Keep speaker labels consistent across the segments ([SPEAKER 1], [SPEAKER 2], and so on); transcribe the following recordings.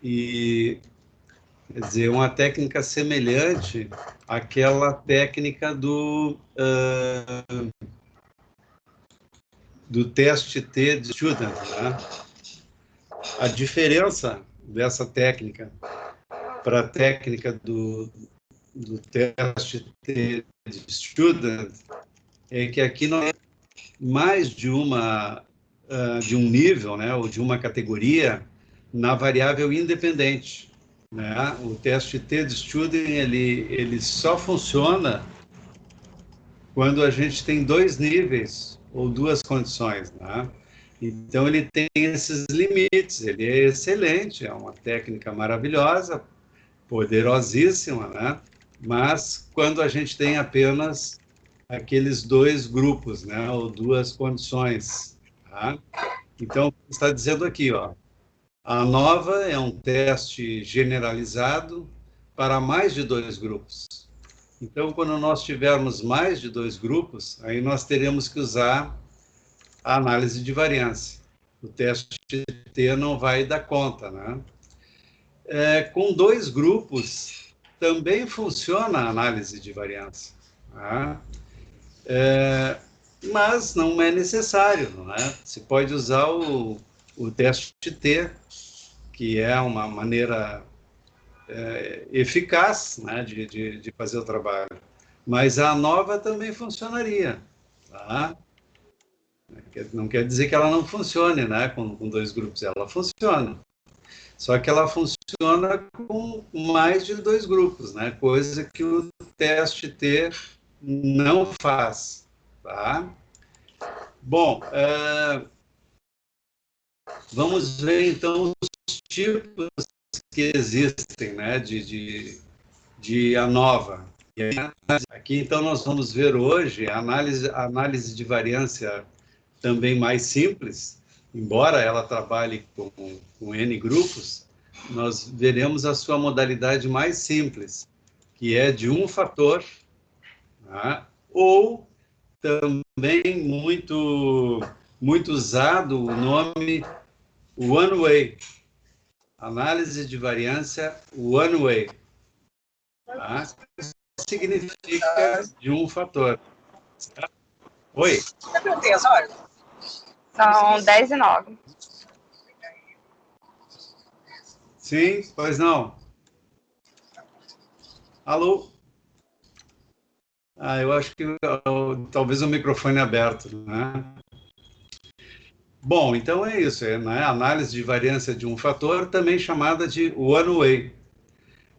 [SPEAKER 1] E, quer dizer, uma técnica semelhante àquela técnica do teste T de student, né? A diferença dessa técnica para a técnica do teste T de student é que aqui não é mais de de um nível, né, ou de uma categoria na variável independente, né? O teste T de student ele só funciona quando a gente tem dois níveis ou duas condições, né? Então ele tem esses limites, ele é excelente, é uma técnica maravilhosa, poderosíssima, né? Mas quando a gente tem apenas aqueles dois grupos, né? Ou duas condições, tá? Então está dizendo aqui, ó, a nova é um teste generalizado para mais de dois grupos. Então, quando nós tivermos mais de dois grupos, aí nós teremos que usar a análise de variância. O teste T não vai dar conta, né? Com dois grupos, também funciona a análise de variância, tá? Mas não é necessário, não é? Se pode usar o teste T, que é uma maneira eficaz, né, de fazer o trabalho. Mas a nova também funcionaria, tá? Não quer dizer que ela não funcione, né, com dois grupos. Ela funciona. Só que ela funciona com mais de dois grupos, né? Coisa que o teste T não faz, tá? Bom, vamos ver então os tipos que existem, né, de ANOVA. Aqui então nós vamos ver hoje a análise de variância também mais simples, embora ela trabalhe com N grupos, nós veremos a sua modalidade mais simples, que é de um fator, tá? Ou também muito usado o nome one way, análise de variância one way, tá? Significa de um fator. Certo? Oi?
[SPEAKER 2] Eu perguntei as horas.
[SPEAKER 3] São 10h09.
[SPEAKER 1] Sim, pois não. Alô? Eu acho que talvez o microfone aberto, né? Bom, então é isso, né? Análise de variância de um fator, também chamada de one way.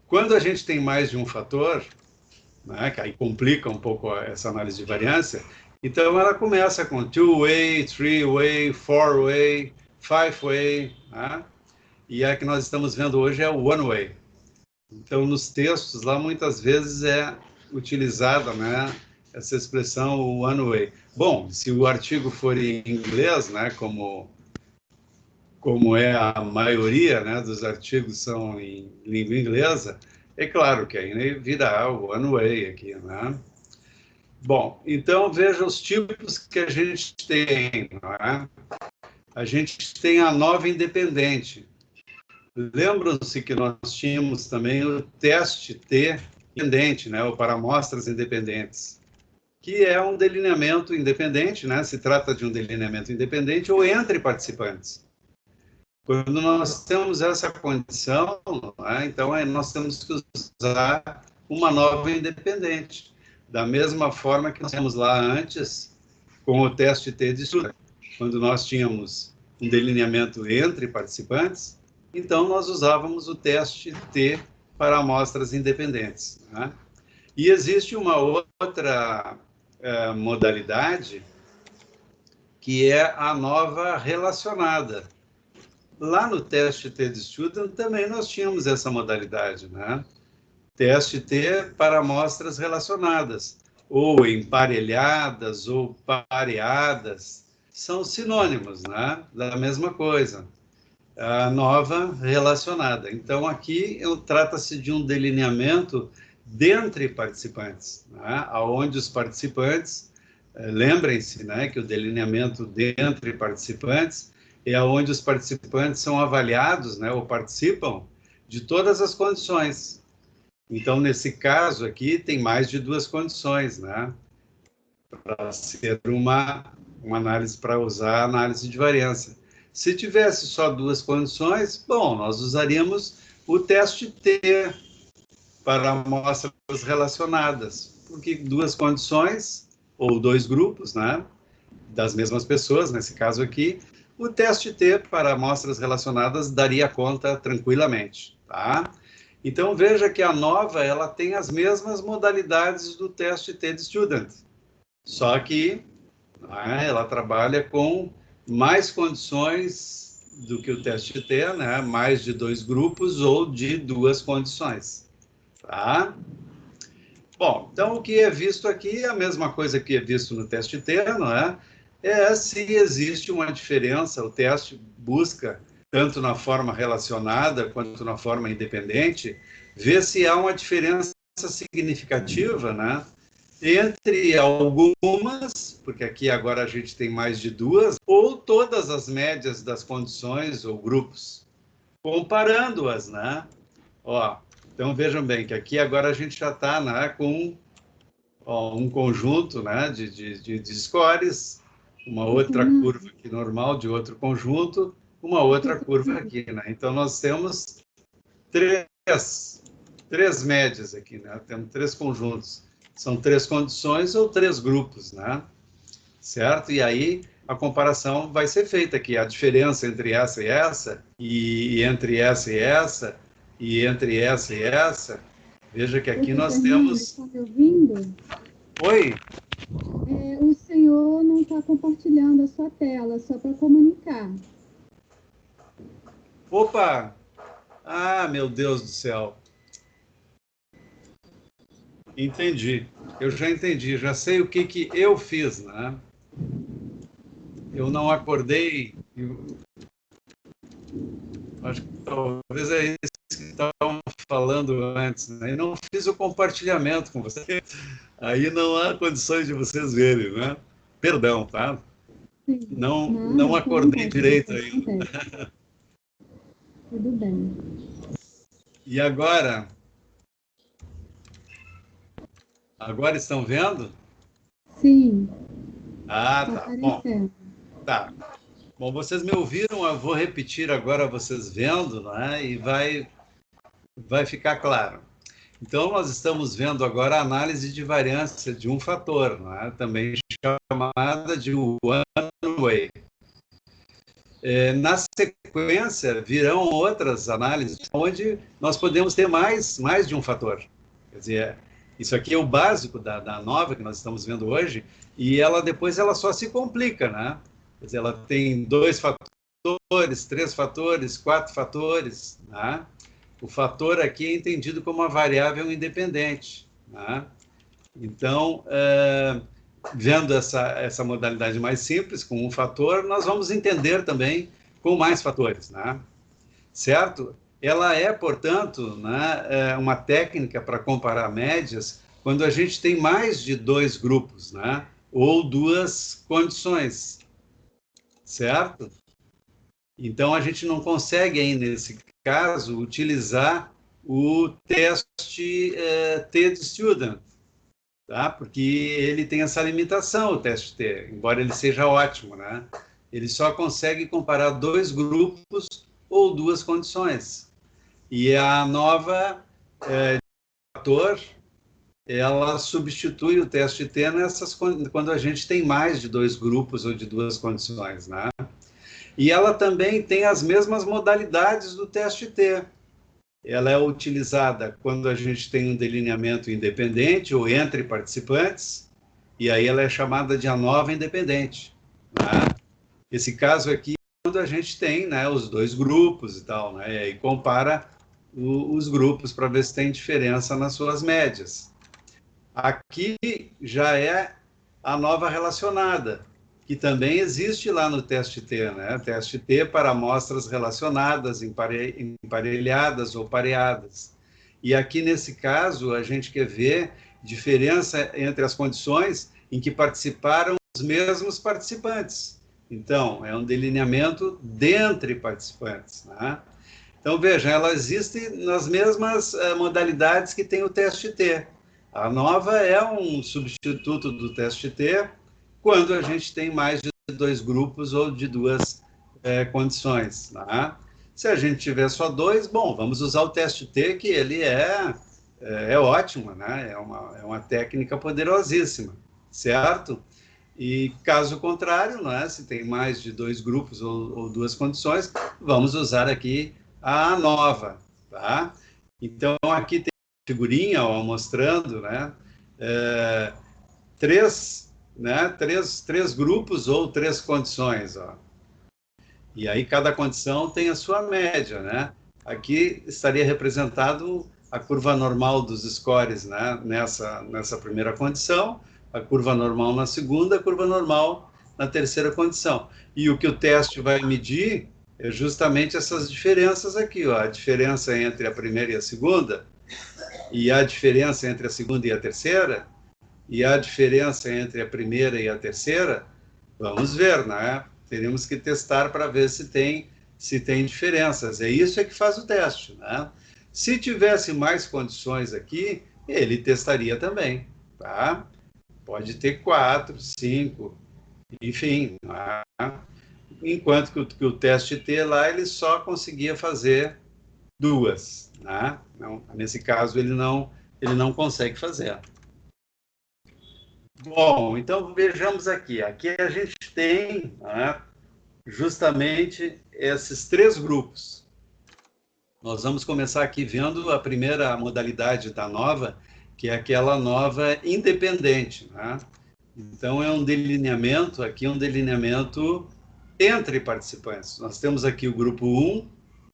[SPEAKER 1] Quando a gente tem mais de um fator, né, que aí complica um pouco essa análise de variância, então ela começa com two-way, three-way, four-way, five-way, né? E a que nós estamos vendo hoje é o one-way. Então, nos textos lá, muitas vezes é utilizada, né, essa expressão one way. Bom, se o artigo for em inglês, né, como é a maioria, né, dos artigos são em língua inglesa, é claro que aí virá o one way aqui, né? Bom, então veja os tipos que a gente tem, não é? A gente tem a nova independente. Lembram-se que nós tínhamos também o teste T independente, né, ou para amostras independentes, que é um delineamento independente, né, se trata de um delineamento independente ou entre participantes. Quando nós temos essa condição, né, então nós temos que usar uma nova independente, da mesma forma que nós tínhamos lá antes com o teste T de estudo, quando nós tínhamos um delineamento entre participantes, então nós usávamos o teste T para amostras independentes, né? E existe uma outra modalidade, que é a nova relacionada. Lá no teste T de Student também nós tínhamos essa modalidade, né? Teste T para amostras relacionadas, ou emparelhadas, ou pareadas, são sinônimos, né, da mesma coisa. A nova relacionada. Então, aqui trata-se de um delineamento dentre participantes, né, onde os participantes, lembrem-se, né, que o delineamento dentre participantes é onde os participantes são avaliados, né, ou participam de todas as condições. Então, nesse caso aqui, tem mais de duas condições, né, para ser uma análise, para usar a análise de variância. Se tivesse só duas condições, bom, nós usaríamos o teste T para amostras relacionadas, porque duas condições, ou dois grupos, né, das mesmas pessoas, nesse caso aqui, o teste T para amostras relacionadas daria conta tranquilamente, tá? Então, veja que a nova, ela tem as mesmas modalidades do teste T de Student, só que, né, ela trabalha com mais condições do que o teste T, né, mais de dois grupos ou de duas condições, tá? Bom, então o que é visto aqui é a mesma coisa que é visto no teste T, não é? É se existe uma diferença, o teste busca, tanto na forma relacionada quanto na forma independente, ver se há uma diferença significativa, né, entre algumas, porque aqui agora a gente tem mais de duas, ou todas as médias das condições ou grupos, comparando-as, né? Ó, então vejam bem que aqui agora a gente já está, né, com um conjunto, né, de scores, uma outra curva aqui normal de outro conjunto, uma outra curva aqui, né? Então nós temos três médias aqui, né? Temos três conjuntos. São três condições ou três grupos, né? Certo? E aí a comparação vai ser feita aqui, a diferença entre essa e essa, e entre essa e essa, e entre essa e essa. Veja que aqui nós temos...
[SPEAKER 2] Está me ouvindo?
[SPEAKER 1] Oi?
[SPEAKER 2] O senhor não está compartilhando a sua tela, só para comunicar.
[SPEAKER 1] Opa! Ah, meu Deus do céu. Entendi. Eu já entendi, já sei o que eu fiz, né? Eu não acordei... Acho que talvez é isso que estavam falando antes, né? E não fiz o compartilhamento com você. Aí não há condições de vocês verem, né? Perdão, tá?
[SPEAKER 2] Sim.
[SPEAKER 1] Não acordei direito ainda.
[SPEAKER 2] Tudo bem.
[SPEAKER 1] E agora? Agora estão vendo?
[SPEAKER 2] Sim.
[SPEAKER 1] Ah,
[SPEAKER 2] Está
[SPEAKER 1] tá. Bom,
[SPEAKER 2] aparecendo.
[SPEAKER 1] tá. Bom, vocês me ouviram, eu vou repetir agora vocês vendo, né? E vai ficar claro. Então, nós estamos vendo agora a análise de variância de um fator, né? Também chamada de one-way. Na sequência, virão outras análises onde nós podemos ter mais de um fator. Quer dizer, isso aqui é o básico da nova que nós estamos vendo hoje, e ela depois ela só se complica, né? Quer dizer, ela tem 2 fatores, 3 fatores, 4 fatores, né? O fator aqui é entendido como uma variável independente, né? Então, vendo essa modalidade mais simples, com um fator, nós vamos entender também com mais fatores, né? Certo? Ela é, portanto, né, uma técnica para comparar médias quando a gente tem mais de 2 grupos, né? Ou 2 condições, certo? Então, a gente não consegue, aí, nesse caso, utilizar o teste T de Student, tá? Porque ele tem essa limitação, o teste T, embora ele seja ótimo, né? Ele só consegue comparar 2 grupos ou 2 condições. E a nova fator, ela substitui o teste T quando a gente tem mais de 2 grupos ou de 2 condições, né? E ela também tem as mesmas modalidades do teste T. Ela é utilizada quando a gente tem um delineamento independente ou entre participantes, e aí ela é chamada de ANOVA independente, né? Esse caso aqui é quando a gente tem, né, os 2 grupos e tal, né, e compara os grupos para ver se tem diferença nas suas médias. Aqui já é a nova relacionada, que também existe lá no teste T, né? Teste T para amostras relacionadas, emparelhadas ou pareadas. E aqui, nesse caso, a gente quer ver diferença entre as condições em que participaram os mesmos participantes. Então, é um delineamento dentre participantes, né? Então, veja, ela existe nas mesmas modalidades que tem o teste T. A ANOVA é um substituto do teste T quando a gente tem mais de 2 grupos ou de 2 condições, né? Se a gente tiver só 2, bom, vamos usar o teste T, que ele é ótimo, né? É uma técnica poderosíssima, certo? E caso contrário, né, se tem mais de 2 grupos ou 2 condições, vamos usar aqui a ANOVA, tá? Então, aqui tem figurinha, ó, mostrando, né, três grupos ou 3 condições, ó. E aí cada condição tem a sua média, né? Aqui estaria representado a curva normal dos scores, né, nessa primeira condição, a curva normal na segunda, a curva normal na terceira condição. E o que o teste vai medir é justamente essas diferenças aqui, ó, a diferença entre a primeira e a segunda, e a diferença entre a segunda e a terceira, e a diferença entre a primeira e a terceira. Vamos ver, né? Teremos que testar para ver se tem diferenças. É isso que faz o teste, né? Se tivesse mais condições aqui, ele testaria também, tá? Pode ter 4, 5, enfim, né? Enquanto que o teste T lá, ele só conseguia fazer 2, né? Não, nesse caso, ele não consegue fazer. Bom, então vejamos aqui. Aqui a gente tem, né, justamente esses 3 grupos. Nós vamos começar aqui vendo a primeira modalidade da ANOVA, que é aquela ANOVA independente, né? Então, é um delineamento, aqui um delineamento entre participantes. Nós temos aqui o grupo 1,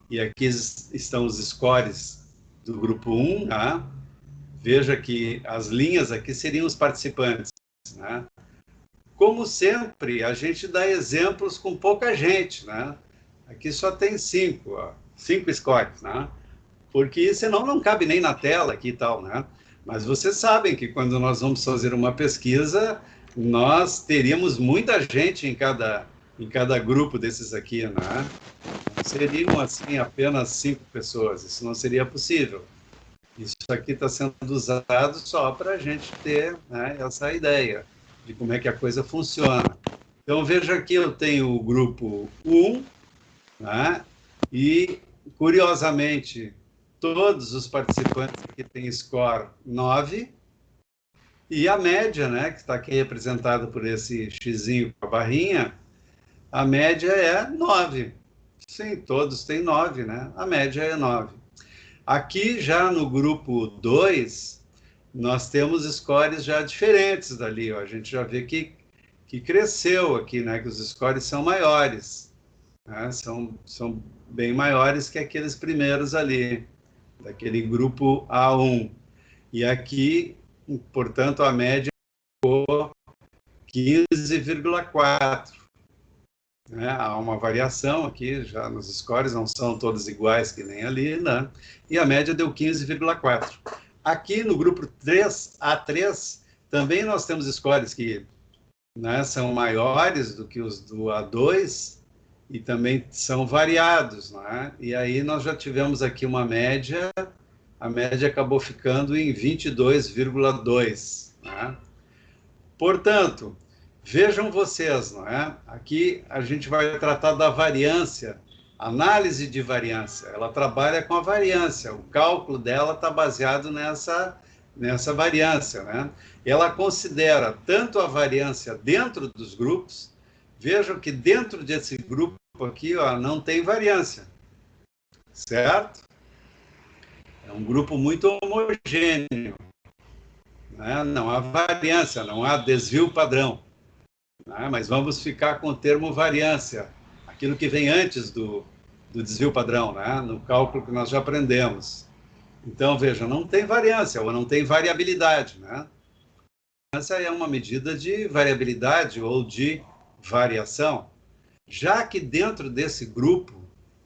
[SPEAKER 1] e aqui estão os scores do grupo 1, tá? Veja que as linhas aqui seriam os participantes, né? Como sempre, a gente dá exemplos com pouca gente, né? Aqui só tem 5, ó, 5 scores, né? Porque senão não cabe nem na tela aqui e tal, né? Mas vocês sabem que quando nós vamos fazer uma pesquisa, nós teríamos muita gente em cada grupo desses aqui, né? Não seriam, assim, apenas 5 pessoas, isso não seria possível. Isso aqui está sendo usado só para a gente ter, né, essa ideia de como é que a coisa funciona. Então, veja aqui, eu tenho o grupo 1, né, e, curiosamente, todos os participantes aqui têm score 9, e a média, né, que está aqui representada por esse xizinho com a barrinha, a média é 9. Sim, todos têm 9, né? A média é 9. Aqui, já no grupo 2, nós temos scores já diferentes dali, ó. A gente já vê que cresceu aqui, né? Que os scores são maiores, né? São bem maiores que aqueles primeiros ali, daquele grupo A1. E aqui, portanto, a média ficou 15,4. Né? Há uma variação aqui, já nos scores, não são todos iguais que nem ali, né? E a média deu 15,4. Aqui no grupo 3, A3, também nós temos scores que, né, são maiores do que os do A2 e também são variados, né? E aí nós já tivemos aqui uma média, a média acabou ficando em 22,2, né? Portanto, vejam vocês, não é? Aqui a gente vai tratar da variância, análise de variância. Ela trabalha com a variância, o cálculo dela está baseado nessa variância, né? Ela considera tanto a variância dentro dos grupos, vejam que dentro desse grupo aqui, ó, não tem variância, certo? É um grupo muito homogêneo, né? Não há variância, não há desvio padrão. Mas vamos ficar com o termo variância, aquilo que vem antes do desvio padrão, né? No cálculo que nós já aprendemos. Então, veja, não tem variância, ou não tem variabilidade, né? Essa é uma medida de variabilidade ou de variação, já que dentro desse grupo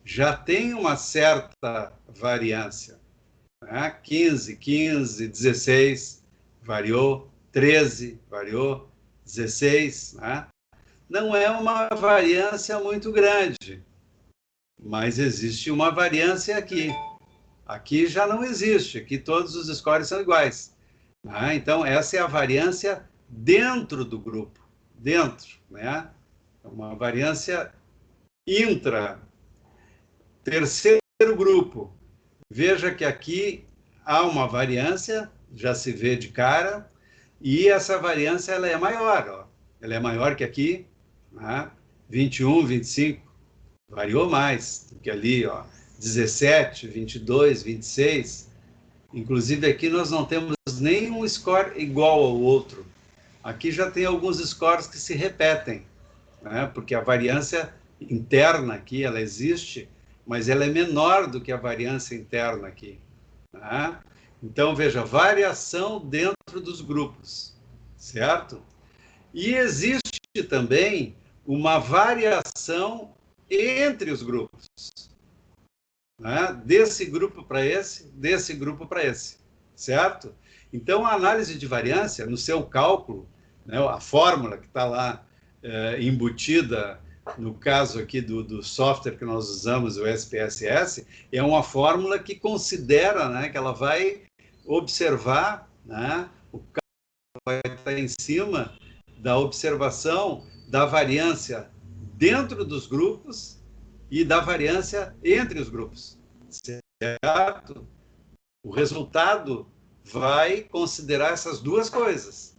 [SPEAKER 1] já tem uma certa variância, né? 15, 16, variou, 13, variou, 16, né? não é uma variância muito grande, mas existe uma variância aqui. Aqui já não existe, aqui todos os scores são iguais. Então, essa é a variância dentro do grupo, dentro, né? Uma variância intra. Terceiro grupo, veja que aqui há uma variância, já se vê de cara, e essa variância ela é maior, ó. Ela é maior que aqui, né? 21, 25, variou mais do que ali, ó. 17, 22, 26. Inclusive aqui nós não temos nenhum score igual ao outro. Aqui já tem alguns scores que se repetem, né? Porque a variância interna aqui, ela existe, mas ela é menor do que a variância interna aqui, né? Então, veja, variação dentro dos grupos, certo? E existe também uma variação entre os grupos, né? Desse grupo para esse, desse grupo para esse, certo? Então, a análise de variância, no seu cálculo, né, a fórmula que está lá embutida, no caso aqui do software que nós usamos, o SPSS, é uma fórmula que considera, né, que ela vai observar, né, o cálculo vai estar em cima da observação da variância dentro dos grupos e da variância entre os grupos, certo? O resultado vai considerar essas duas coisas.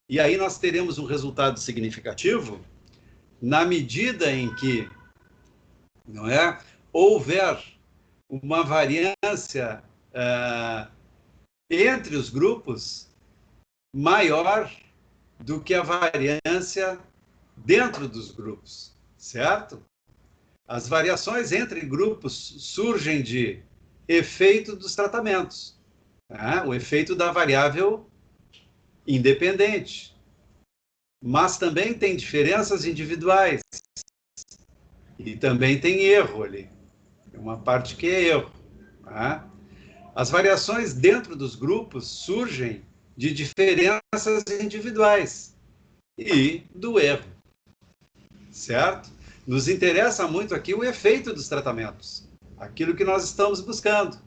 [SPEAKER 1] E aí nós teremos um resultado significativo na medida em que, não é, houver uma variância entre os grupos maior do que a variância dentro dos grupos, certo? As variações entre grupos surgem de efeito dos tratamentos, né? O efeito da variável independente. Mas também tem diferenças individuais. E também tem erro ali. Tem uma parte que é erro, né? As variações dentro dos grupos surgem de diferenças individuais e do erro, certo? Nos interessa muito aqui o efeito dos tratamentos, aquilo que nós estamos buscando,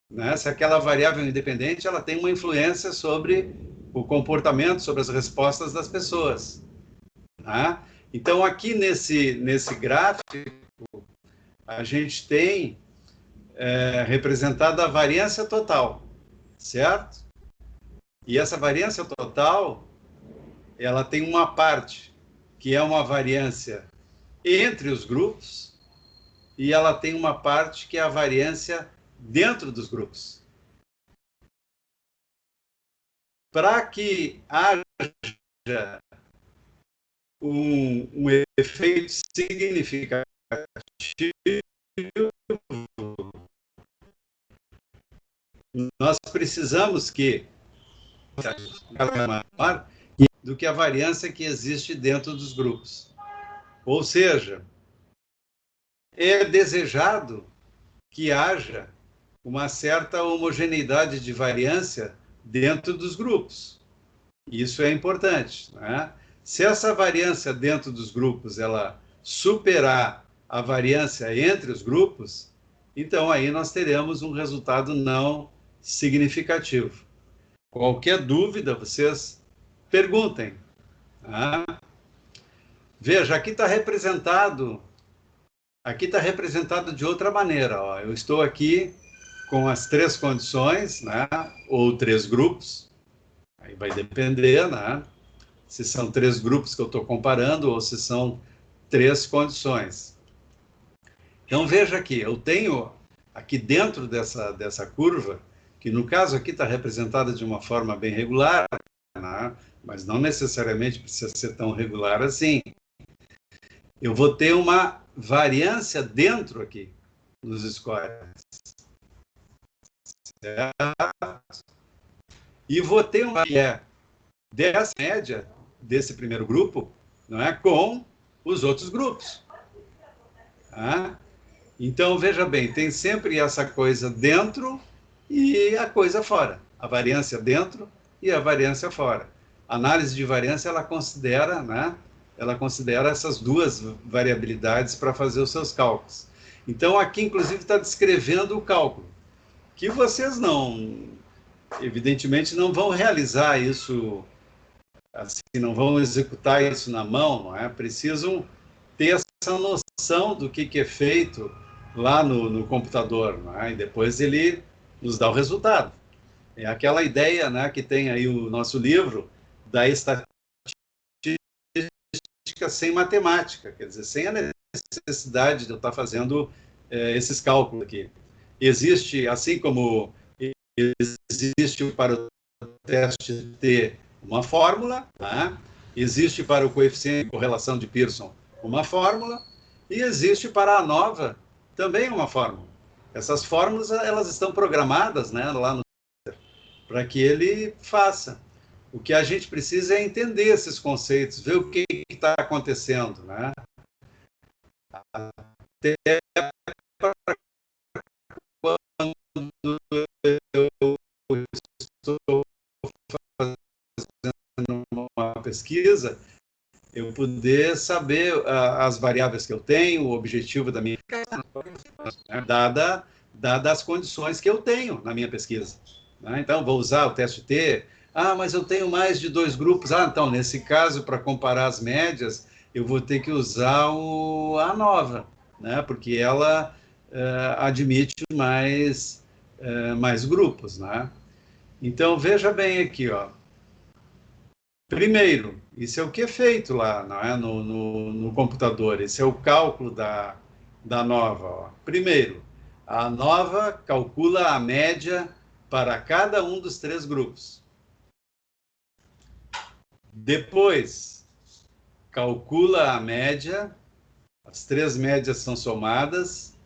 [SPEAKER 1] né? Se aquela variável independente ela tem uma influência sobre o comportamento, sobre as respostas das pessoas, né? Então, aqui nesse gráfico, a gente tem representada a variância total, certo? E essa variância total, ela tem uma parte que é uma variância entre os grupos e ela tem uma parte que é a variância dentro dos grupos. Para que haja um efeito significativo, nós precisamos que maior do que a variância que existe dentro dos grupos. Ou seja, é desejado que haja uma certa homogeneidade de variância dentro dos grupos. Isso é importante, né? Se essa variância dentro dos grupos ela superar a variância entre os grupos, então aí nós teremos um resultado não significativo. Qualquer dúvida, vocês perguntem. Tá? Veja, aqui está representado de outra maneira. Ó. Eu estou aqui com as três condições, né? Ou três grupos. Aí vai depender, né? Se são três grupos que eu estou comparando ou se são três condições. Então, veja aqui, eu tenho aqui dentro dessa curva, que no caso aqui está representada de uma forma bem regular, né? Mas não necessariamente precisa ser tão regular assim. Eu vou ter uma variância dentro aqui nos scores. Certo? E vou ter uma que é dessa média desse primeiro grupo, não é, com os outros grupos. Tá? Então, veja bem, tem sempre essa coisa dentro e a coisa fora. A variância dentro e a variância fora. A análise de variância, ela considera, né, ela considera essas duas variabilidades para fazer os seus cálculos. Então, aqui, inclusive, está descrevendo o cálculo, que vocês não, evidentemente, não vão realizar isso, assim, não vão executar isso na mão, não é? Precisam ter essa noção do que é feito lá no computador, não é? E depois ele nos dá o resultado. É aquela ideia, né, que tem aí o nosso livro da estatística sem matemática, quer dizer, sem a necessidade de eu estar fazendo esses cálculos aqui. Existe, assim como existe para o teste T uma fórmula, né? Existe para o coeficiente de correlação de Pearson uma fórmula, e existe para a nova também uma fórmula. Essas fórmulas, elas estão programadas, né, lá no para que ele faça. O que a gente precisa é entender esses conceitos, ver o que está acontecendo, né? Até quando eu estou fazendo uma pesquisa, eu poder saber as variáveis que eu tenho, o objetivo da minha pesquisa, né? Dada as condições que eu tenho na minha pesquisa. Né? Então, vou usar o teste T. Ah, mas eu tenho mais de 2 grupos. Ah, então, nesse caso, para comparar as médias, eu vou ter que usar a nova, né? Porque ela admite mais grupos. Né? Então, veja bem aqui, ó. Primeiro, isso é o que é feito lá, não é? No computador. Esse é o cálculo da nova. Ó. Primeiro, a nova calcula a média para cada um dos 3 grupos. Depois, calcula a média, as 3 médias são somadas,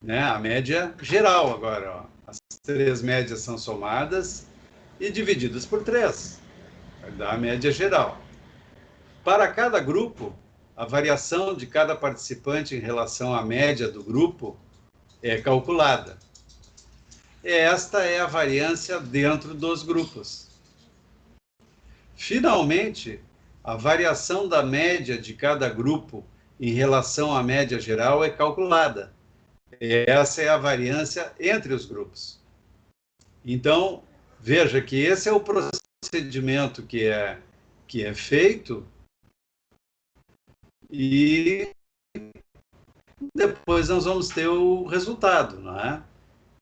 [SPEAKER 1] né? A média geral agora. Ó. As 3 médias são somadas e divididas por 3. Vai dar a média geral. Para cada grupo, a variação de cada participante em relação à média do grupo é calculada. Esta é a variância dentro dos grupos. Finalmente, a variação da média de cada grupo em relação à média geral é calculada. Essa é a variância entre os grupos. Então, veja que esse é o procedimento que é feito, e depois nós vamos ter o resultado, não é?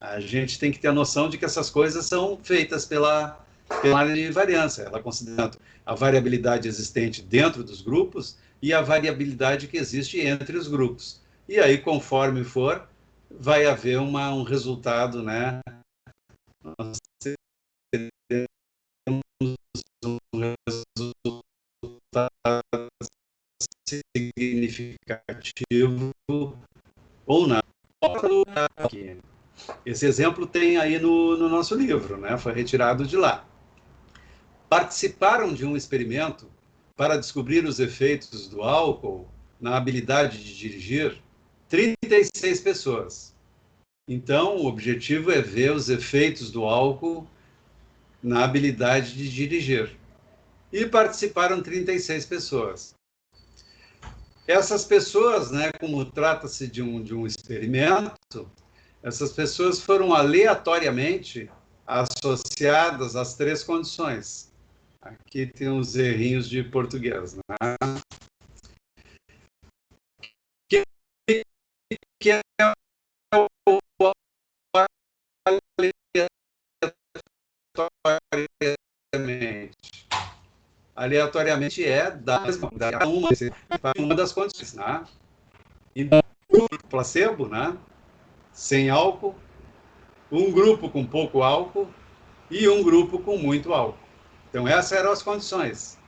[SPEAKER 1] A gente tem que ter a noção de que essas coisas são feitas pela análise de variância, ela considera a variabilidade existente dentro dos grupos e a variabilidade que existe entre os grupos. E aí, conforme for, vai haver um resultado, né? Nós teremos um resultado significativo ou não. Esse exemplo tem aí no nosso livro, né? Foi retirado de lá. Participaram de um experimento para descobrir os efeitos do álcool na habilidade de dirigir 36 pessoas. Então, o objetivo é ver os efeitos do álcool na habilidade de dirigir. E participaram 36 pessoas. Essas pessoas, né, como trata-se de um experimento, essas pessoas foram aleatoriamente associadas às 3 condições. Aqui tem uns errinhos de português. Né? Que é o aleatoriamente uma das condições. Né? Então, um grupo placebo, né? Sem álcool, um grupo com pouco álcool e um grupo com muito álcool. Então, essas eram as condições.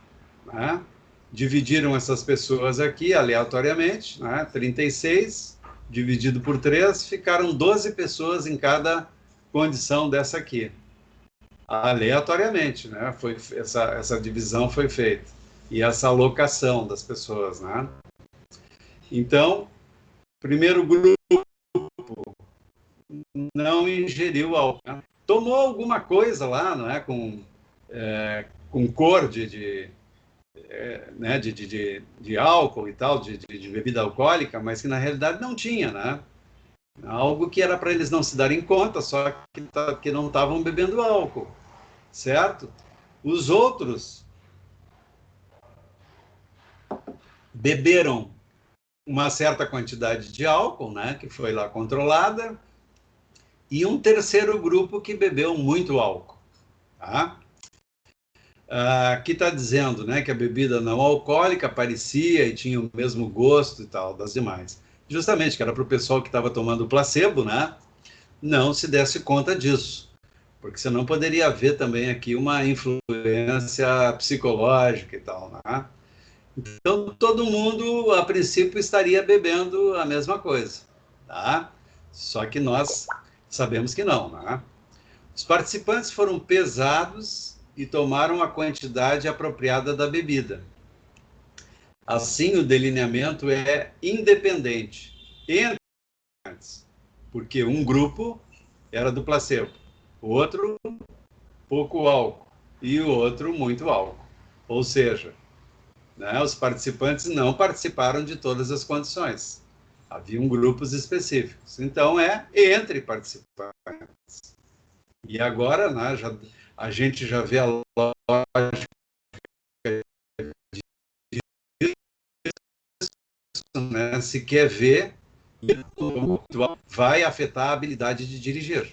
[SPEAKER 1] Né? Dividiram essas pessoas aqui aleatoriamente, né? 36 dividido por 3, ficaram 12 pessoas em cada condição dessa aqui. Aleatoriamente, né? Essa divisão foi feita. E essa alocação das pessoas, né? Então, primeiro grupo não ingeriu álcool. Né? Tomou alguma coisa lá, não é? Com cor né, de álcool e tal, de bebida alcoólica, mas que na realidade não tinha, né? Algo que era para eles não se darem conta, só que não estavam bebendo álcool, certo? Os outros beberam uma certa quantidade de álcool, né, que foi lá controlada, e um terceiro grupo que bebeu muito álcool, tá? Aqui está dizendo, né, que a bebida não alcoólica parecia e tinha o mesmo gosto e tal das demais. Justamente que era para o pessoal que estava tomando placebo, né, não se desse conta disso, porque senão poderia haver também aqui uma influência psicológica e tal, né? Então todo mundo, a princípio, estaria bebendo a mesma coisa, tá? Só que nós sabemos que não, né? Os participantes foram pesados e tomaram a quantidade apropriada da bebida. Assim, o delineamento é independente entre os, porque um grupo era do placebo, o outro pouco álcool e o outro muito álcool. Ou seja, né, os participantes não participaram de todas as condições. Haviam grupos específicos. Então, é entre participantes. E agora, né, a gente já vê a lógica disso, né? Se quer ver, vai afetar a habilidade de dirigir.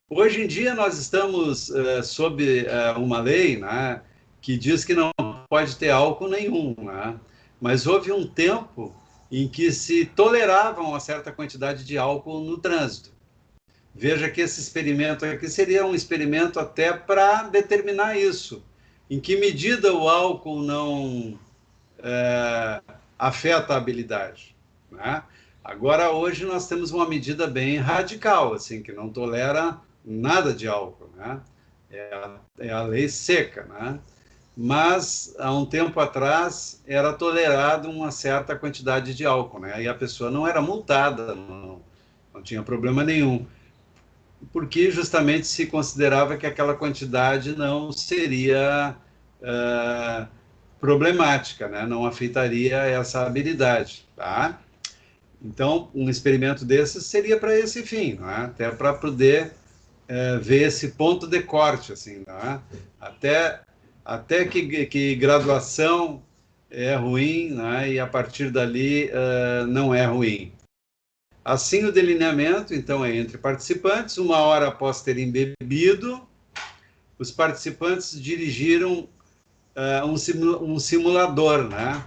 [SPEAKER 1] Hoje em dia, nós estamos sob uma lei, né, que diz que não pode ter álcool nenhum, né? Mas houve um tempo em que se tolerava uma certa quantidade de álcool no trânsito. Veja que esse experimento aqui seria um experimento até para determinar isso. Em que medida o álcool não afeta a habilidade, né? Agora, hoje, nós temos uma medida bem radical, assim, que não tolera nada de álcool, né? É a lei seca, né? Mas, há um tempo atrás, era tolerado uma certa quantidade de álcool, né? E a pessoa não era multada, não tinha problema nenhum, porque justamente se considerava que aquela quantidade não seria problemática, né? Não afetaria essa habilidade, tá? Então, um experimento desses seria para esse fim, não é? Até para poder ver esse ponto de corte, assim, não é? Até que graduação é ruim, né? E a partir dali não é ruim. Assim, o delineamento, então, é entre participantes. 1 hora após terem bebido, os participantes dirigiram um simulador, né?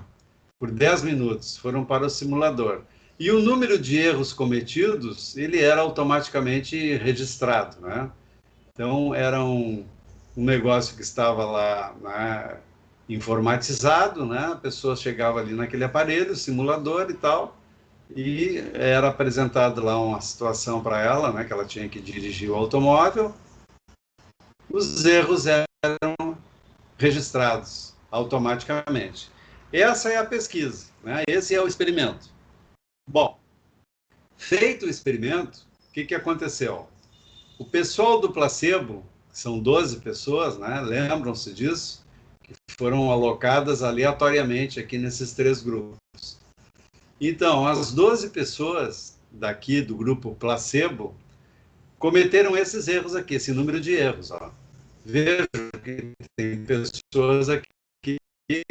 [SPEAKER 1] Por 10 minutos, foram para o simulador. E o número de erros cometidos, ele era automaticamente registrado, né? Então, era um negócio que estava lá, né, informatizado, né? A pessoa chegava ali naquele aparelho, simulador e tal, e era apresentado lá uma situação para ela, né, que ela tinha que dirigir o automóvel. Os erros eram registrados automaticamente. Essa é a pesquisa, né? Esse é o experimento. Bom, feito o experimento, o que aconteceu? O pessoal do placebo, que são 12 pessoas, né? Lembram-se disso? Que foram alocadas aleatoriamente aqui nesses 3 grupos. Então, as 12 pessoas daqui do grupo placebo cometeram esses erros aqui, esse número de erros, ó. Veja que tem pessoas aqui que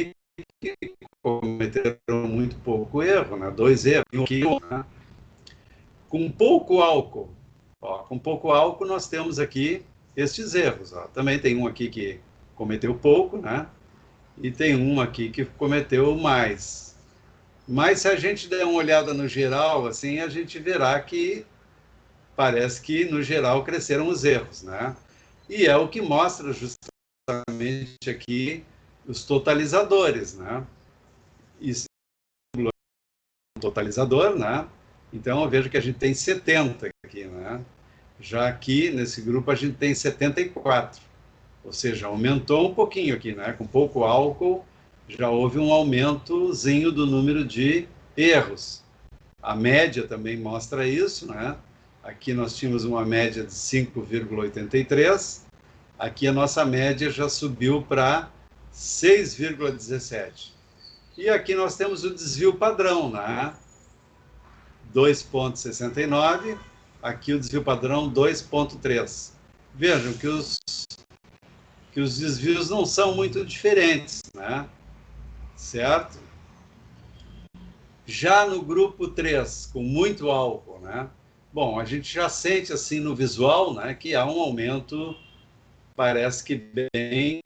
[SPEAKER 1] cometeram muito pouco erro, né? 2 erros, né? Com pouco álcool. Ó, com pouco álcool nós temos aqui estes erros. Ó. Também tem um aqui que cometeu pouco, né? E tem um aqui que cometeu mais. Mas se a gente der uma olhada no geral, assim, a gente verá que parece que, no geral, cresceram os erros, né? E é o que mostra justamente aqui os totalizadores, né? Isso é um totalizador, né? Então, eu vejo que a gente tem 70 aqui, né? Já aqui, nesse grupo, a gente tem 74. Ou seja, aumentou um pouquinho aqui, né? Com pouco álcool, já houve um aumentozinho do número de erros. A média também mostra isso, né? Aqui nós tínhamos uma média de 5,83. Aqui a nossa média já subiu para 6,17. E aqui nós temos o desvio padrão, né? 2,69. Aqui o desvio padrão 2,3. Vejam que os desvios não são muito diferentes, né? Certo? Já no grupo 3, com muito álcool, né? Bom, a gente já sente assim no visual, né, que há um aumento, parece que bem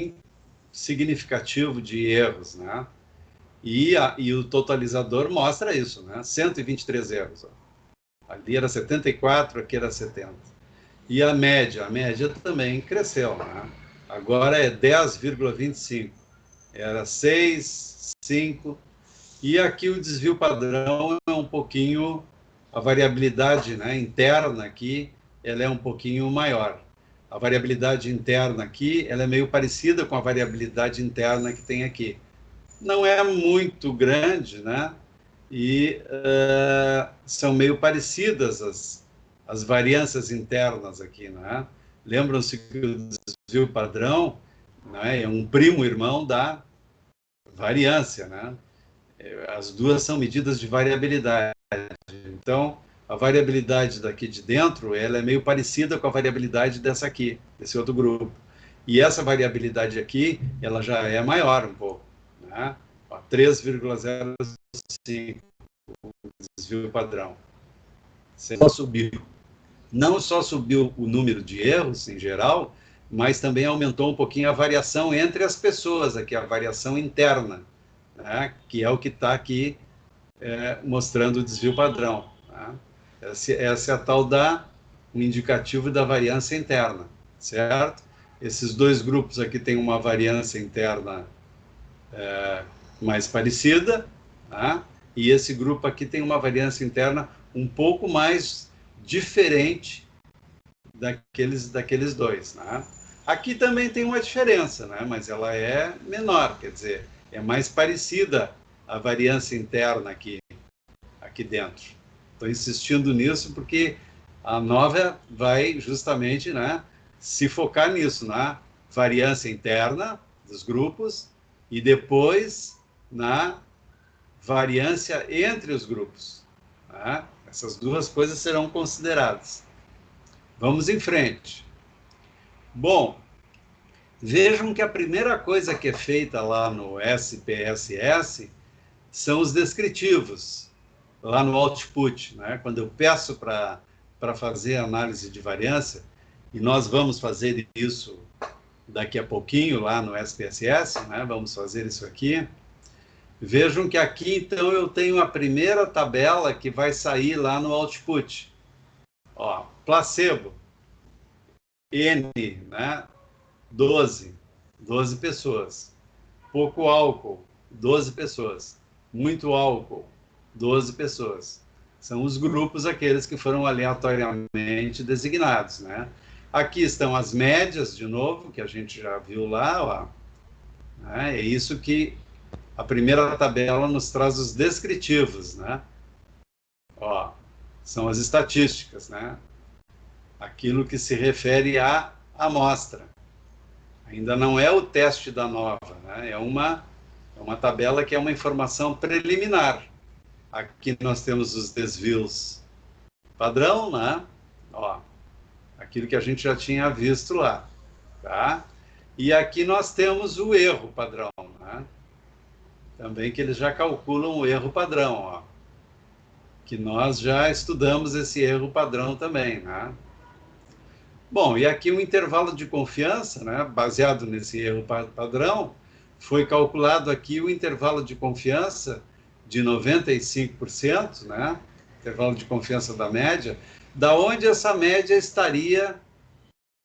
[SPEAKER 1] significativo de erros, né? E o totalizador mostra isso, né? 123 erros. Ó. Ali era 74, aqui era 70. E a média também cresceu, né? Agora é 10,25. Era 6, 5. E aqui o desvio padrão é um pouquinho, a variabilidade, né, interna aqui, ela é um pouquinho maior. A variabilidade interna aqui, ela é meio parecida com a variabilidade interna que tem aqui. Não é muito grande, né? E são meio parecidas as variâncias internas aqui, né? Lembram-se que o desvio padrão, né, é um primo irmão da variância, né? As duas são medidas de variabilidade. Então, a variabilidade daqui de dentro, ela é meio parecida com a variabilidade dessa aqui, desse outro grupo. E essa variabilidade aqui, ela já é maior um pouco, né? 3,05 desvio padrão. Só subiu. Não só subiu o número de erros em geral, mas também aumentou um pouquinho a variação entre as pessoas aqui, a variação interna, né? Que é o que está aqui mostrando o desvio padrão. Tá? Essa é a tal um indicativo da variância interna, certo? Esses dois grupos aqui têm uma variância interna mais parecida, tá? E esse grupo aqui tem uma variância interna um pouco mais diferente daqueles dois. Né? Aqui também tem uma diferença, né? Mas ela é menor, quer dizer, é mais parecida a variância interna aqui dentro. Estou insistindo nisso porque a nova vai justamente, né, se focar nisso, na variância interna dos grupos e depois na variância entre os grupos. Né? Essas duas coisas serão consideradas. Vamos em frente. Bom, vejam que a primeira coisa que é feita lá no SPSS são os descritivos, lá no output, né? Quando eu peço para fazer análise de variância, e nós vamos fazer isso daqui a pouquinho lá no SPSS, né? Vamos fazer isso aqui. Vejam que aqui, então, eu tenho a primeira tabela que vai sair lá no output. Ó, placebo, N, né? 12 pessoas. Pouco álcool, 12 pessoas. Muito álcool, 12 pessoas. São os grupos aqueles que foram aleatoriamente designados, né? Aqui estão as médias, de novo, que a gente já viu lá, ó. É isso que a primeira tabela nos traz os descritivos, né? Ó, são as estatísticas, né? Aquilo que se refere à amostra. Ainda não é o teste da nova, né? É uma tabela que é uma informação preliminar. Aqui nós temos os desvios padrão, né? Ó, aquilo que a gente já tinha visto lá, tá? E aqui nós temos o erro padrão, né? Também que eles já calculam o erro padrão, ó. Que nós já estudamos esse erro padrão também, né? Bom, e aqui o intervalo de confiança, né? Baseado nesse erro padrão, foi calculado aqui o intervalo de confiança de 95%, né? Intervalo de confiança da média, da onde essa média estaria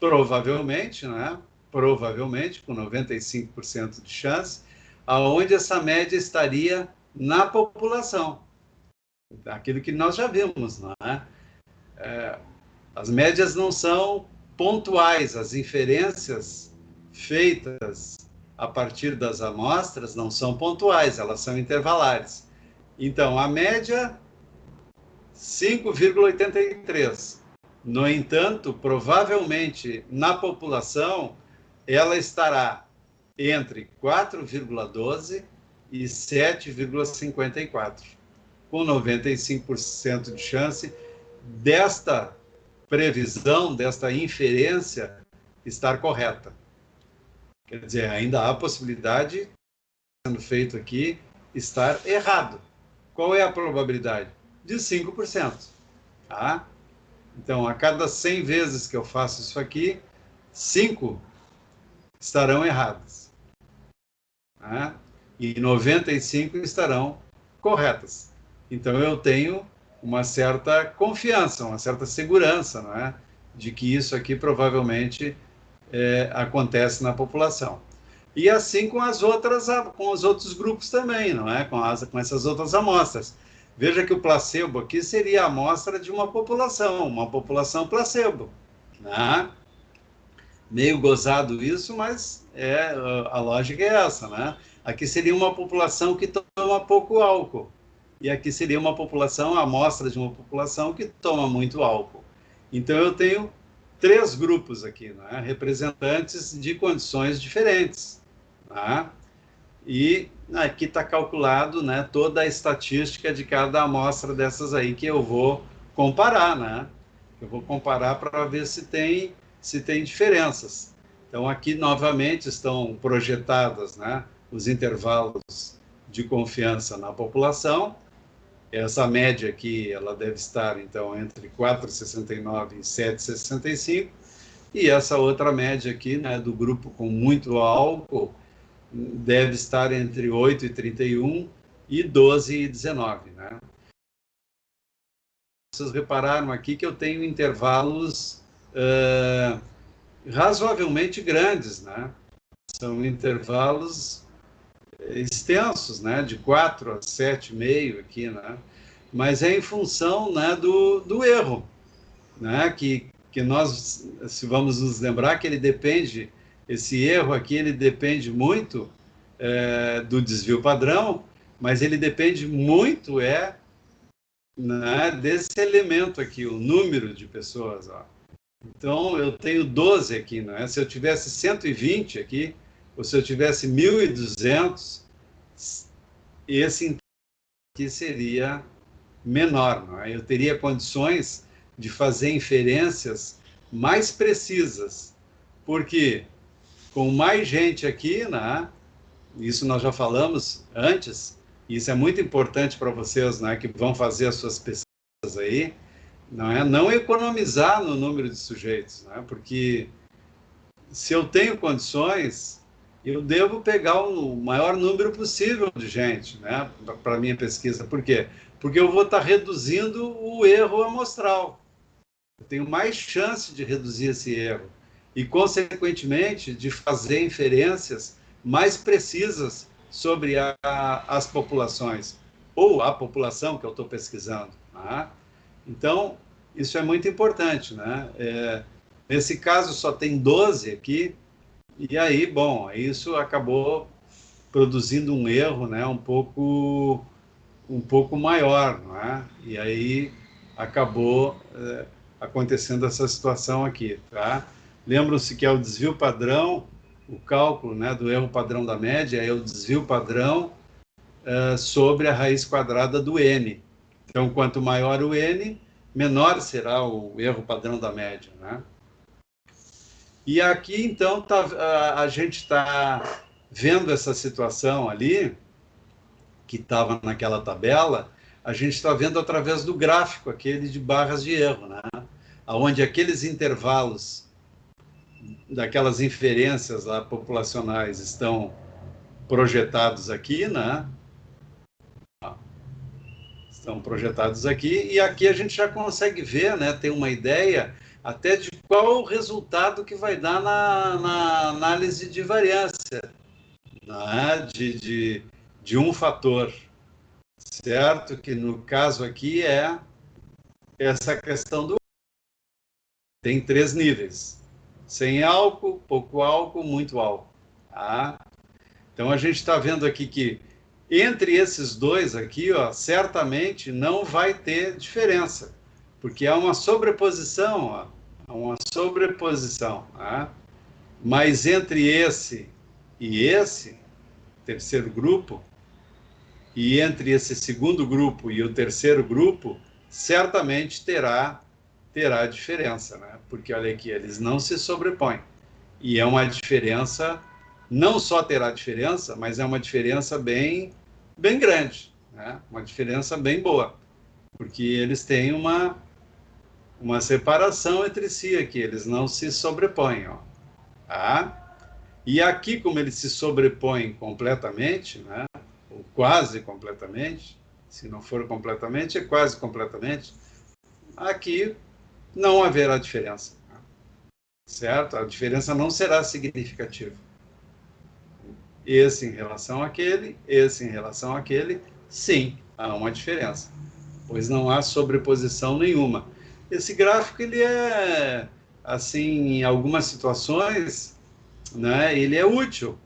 [SPEAKER 1] provavelmente, né? Provavelmente, com 95% de chance, aonde essa média estaria na população. Aquilo que nós já vimos, não é? As médias não são pontuais, as inferências feitas a partir das amostras não são pontuais, elas são intervalares. Então, a média, 5,83. No entanto, provavelmente, na população, ela estará entre 4,12 e 7,54, com 95% de chance desta previsão, desta inferência estar correta. Quer dizer, ainda há possibilidade, sendo feito aqui, estar errado. Qual é a probabilidade? De 5%. Tá? Então, a cada 100 vezes que eu faço isso aqui, 5 estarão erradas. Tá? E 95 estarão corretas. Então, eu tenho uma certa confiança, uma certa segurança, não é? De que isso aqui provavelmente acontece na população. E assim com os outros grupos também, não é? Com essas outras amostras. Veja que o placebo aqui seria a amostra de uma população placebo. Né? Meio gozado isso, mas a lógica é essa, né? Aqui seria uma população que toma pouco álcool. E aqui seria uma população, a amostra de uma população que toma muito álcool. Então, eu tenho 3 grupos aqui, né? Representantes de condições diferentes. Né? E aqui está calculado, né, toda a estatística de cada amostra dessas aí que eu vou comparar, né? Eu vou comparar para ver se tem diferenças. Então, aqui, novamente, estão projetadas, né, os intervalos de confiança na população. Essa média aqui, ela deve estar, então, entre 4,69 e 7,65. E essa outra média aqui, né, do grupo com muito álcool, deve estar entre 8,31 e 12,19. Né? Vocês repararam aqui que eu tenho intervalos razoavelmente grandes, né? São intervalos extensos, né? De 4 a 7,5 aqui, né? Mas é em função, né, do erro, né? Que nós, se vamos nos lembrar que ele depende, esse erro aqui, ele depende muito do desvio padrão, mas ele depende muito né, desse elemento aqui, o número de pessoas. Ó. Então, eu tenho 12 aqui, né? Se eu tivesse 120 aqui, ou se eu tivesse 1.200, esse aqui seria menor. Não é? Eu teria condições de fazer inferências mais precisas, porque com mais gente aqui, né? Isso nós já falamos antes, e isso é muito importante para vocês, né, que vão fazer as suas pesquisas aí, não economizar no número de sujeitos, né, porque se eu tenho condições, eu devo pegar o maior número possível de gente, né, para a minha pesquisa. Por quê? Porque eu vou estar reduzindo o erro amostral. Eu tenho mais chance de reduzir esse erro e, consequentemente, de fazer inferências mais precisas sobre as populações, ou a população que eu estou pesquisando. Tá? Então, isso é muito importante. Né? Nesse caso, só tem 12 aqui, e aí, bom, isso acabou produzindo um erro, né, um pouco maior, não é? E aí acabou acontecendo essa situação aqui. Tá? Lembram-se que é o desvio padrão, o cálculo, né, do erro padrão da média é o desvio padrão sobre a raiz quadrada do n. Então, quanto maior o n, menor será o erro padrão da média. Né? E aqui, então, a gente está vendo essa situação ali, que estava naquela tabela, a gente está vendo através do gráfico, aquele de barras de erro, né? Onde aqueles intervalos daquelas inferências lá populacionais estão projetados aqui, né? Estão projetados aqui, e aqui a gente já consegue ver, né? Tem uma ideia até de qual o resultado que vai dar na análise de variância, né? de um fator, certo? Que no caso aqui é essa questão do... Tem 3 níveis. Sem álcool, pouco álcool, muito álcool. Tá? Então, a gente está vendo aqui que entre esses dois aqui, ó, certamente não vai ter diferença, porque há uma sobreposição, ó, uma sobreposição. Tá? Mas entre esse e esse terceiro grupo, e entre esse segundo grupo e o terceiro grupo, certamente terá diferença, né? Porque olha aqui, eles não se sobrepõem. E é uma diferença, não só terá diferença, mas é uma diferença bem grande, né? Uma diferença bem boa, porque eles têm uma separação entre si aqui, eles não se sobrepõem, ó, tá? E aqui, como eles se sobrepõem completamente, né? Ou quase completamente, se não for completamente, é quase completamente, aqui não haverá diferença, certo? A diferença não será significativa. Esse em relação àquele, esse em relação àquele, sim, há uma diferença, pois não há sobreposição nenhuma. Esse gráfico, ele é, assim, em algumas situações, né, ele é útil,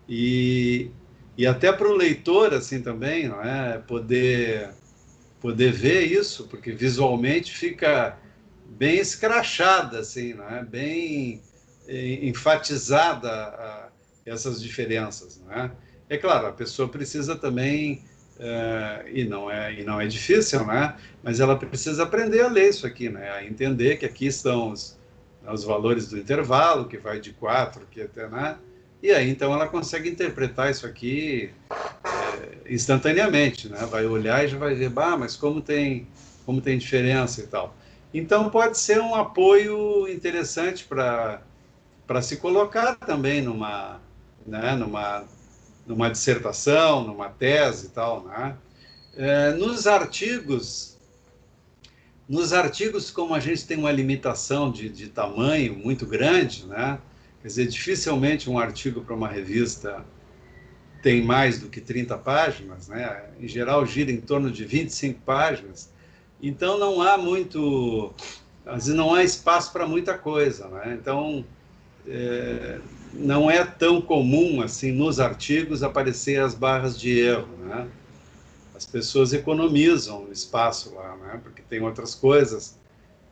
[SPEAKER 1] e, e até para o leitor, assim, também, não é? Poder ver isso, porque visualmente fica bem escrachada, assim, né? Bem enfatizada essas diferenças, né? É claro, a pessoa precisa também, e não é difícil, né? Mas ela precisa aprender a ler isso aqui, né? A entender que aqui estão os valores do intervalo, que vai de 4, que até, né? E aí, então, ela consegue interpretar isso aqui instantaneamente, né? Vai olhar e já vai ver, bah, mas como tem diferença e tal. Então pode ser um apoio interessante para se colocar também numa, né, numa dissertação, numa tese e tal, né? Nos artigos, como a gente tem uma limitação de tamanho muito grande, né? Quer dizer, dificilmente um artigo para uma revista tem mais do que 30 páginas, né? Em geral gira em torno de 25 páginas, então não há muito, às vezes não há espaço para muita coisa, né? Então, não é tão comum assim nos artigos aparecer as barras de erro, né? As pessoas economizam espaço lá, né? Porque tem outras coisas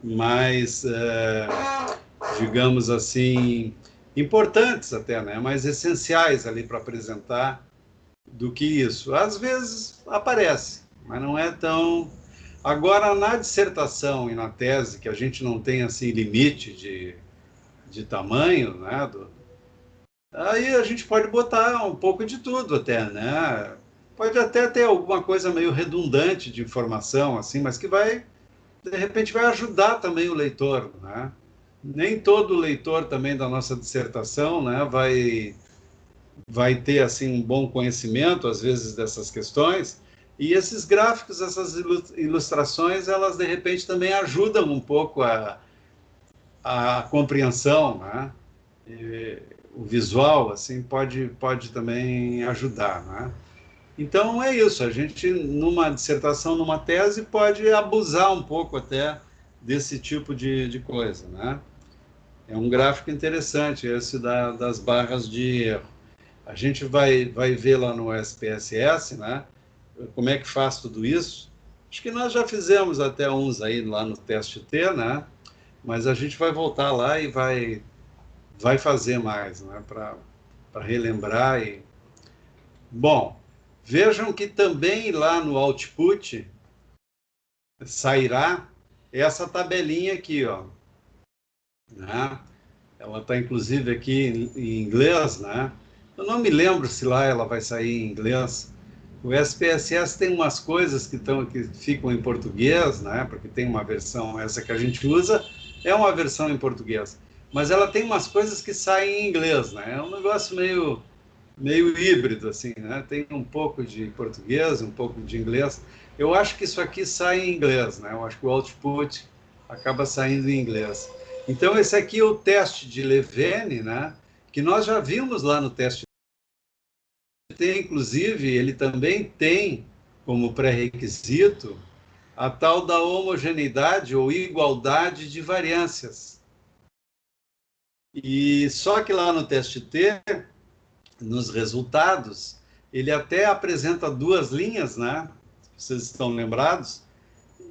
[SPEAKER 1] mais, digamos assim, importantes até, né? Mais essenciais ali para apresentar do que isso. Às vezes aparece, mas não é tão. Agora, na dissertação e na tese, que a gente não tem assim limite de tamanho, né? Aí a gente pode botar um pouco de tudo até, né? Pode até ter alguma coisa meio redundante de informação, assim, mas que vai, de repente, vai ajudar também o leitor, né? Nem todo leitor também da nossa dissertação, né, vai ter assim um bom conhecimento às vezes dessas questões, e esses gráficos, essas ilustrações, elas de repente também ajudam um pouco a compreensão, né? E o visual assim pode também ajudar, né? Então é isso, a gente numa dissertação, numa tese pode abusar um pouco até desse tipo de coisa, né? É um gráfico interessante esse das barras de erro. A gente vai ver lá no SPSS, né? Como é que faz tudo isso. Acho que nós já fizemos até uns aí lá no teste T, né? Mas a gente vai voltar lá e vai fazer mais, né? Para relembrar. Bom, vejam que também lá no Output sairá essa tabelinha aqui, ó. Né? Ela está inclusive aqui em inglês, né? Eu não me lembro se lá ela vai sair em inglês. O SPSS tem umas coisas que ficam em português, né? Porque tem uma versão, essa que a gente usa, é uma versão em português. Mas ela tem umas coisas que saem em inglês, né? É um negócio meio híbrido, assim, né? Tem um pouco de português, um pouco de inglês. Eu acho que isso aqui sai em inglês, né? Eu acho que o output acaba saindo em inglês. Então, esse aqui é o teste de Levene, né? Que nós já vimos lá no teste. Tem, inclusive, ele também tem como pré-requisito a tal da homogeneidade ou igualdade de variâncias. E só que lá no teste T, nos resultados, ele até apresenta duas linhas, né? Vocês estão lembrados?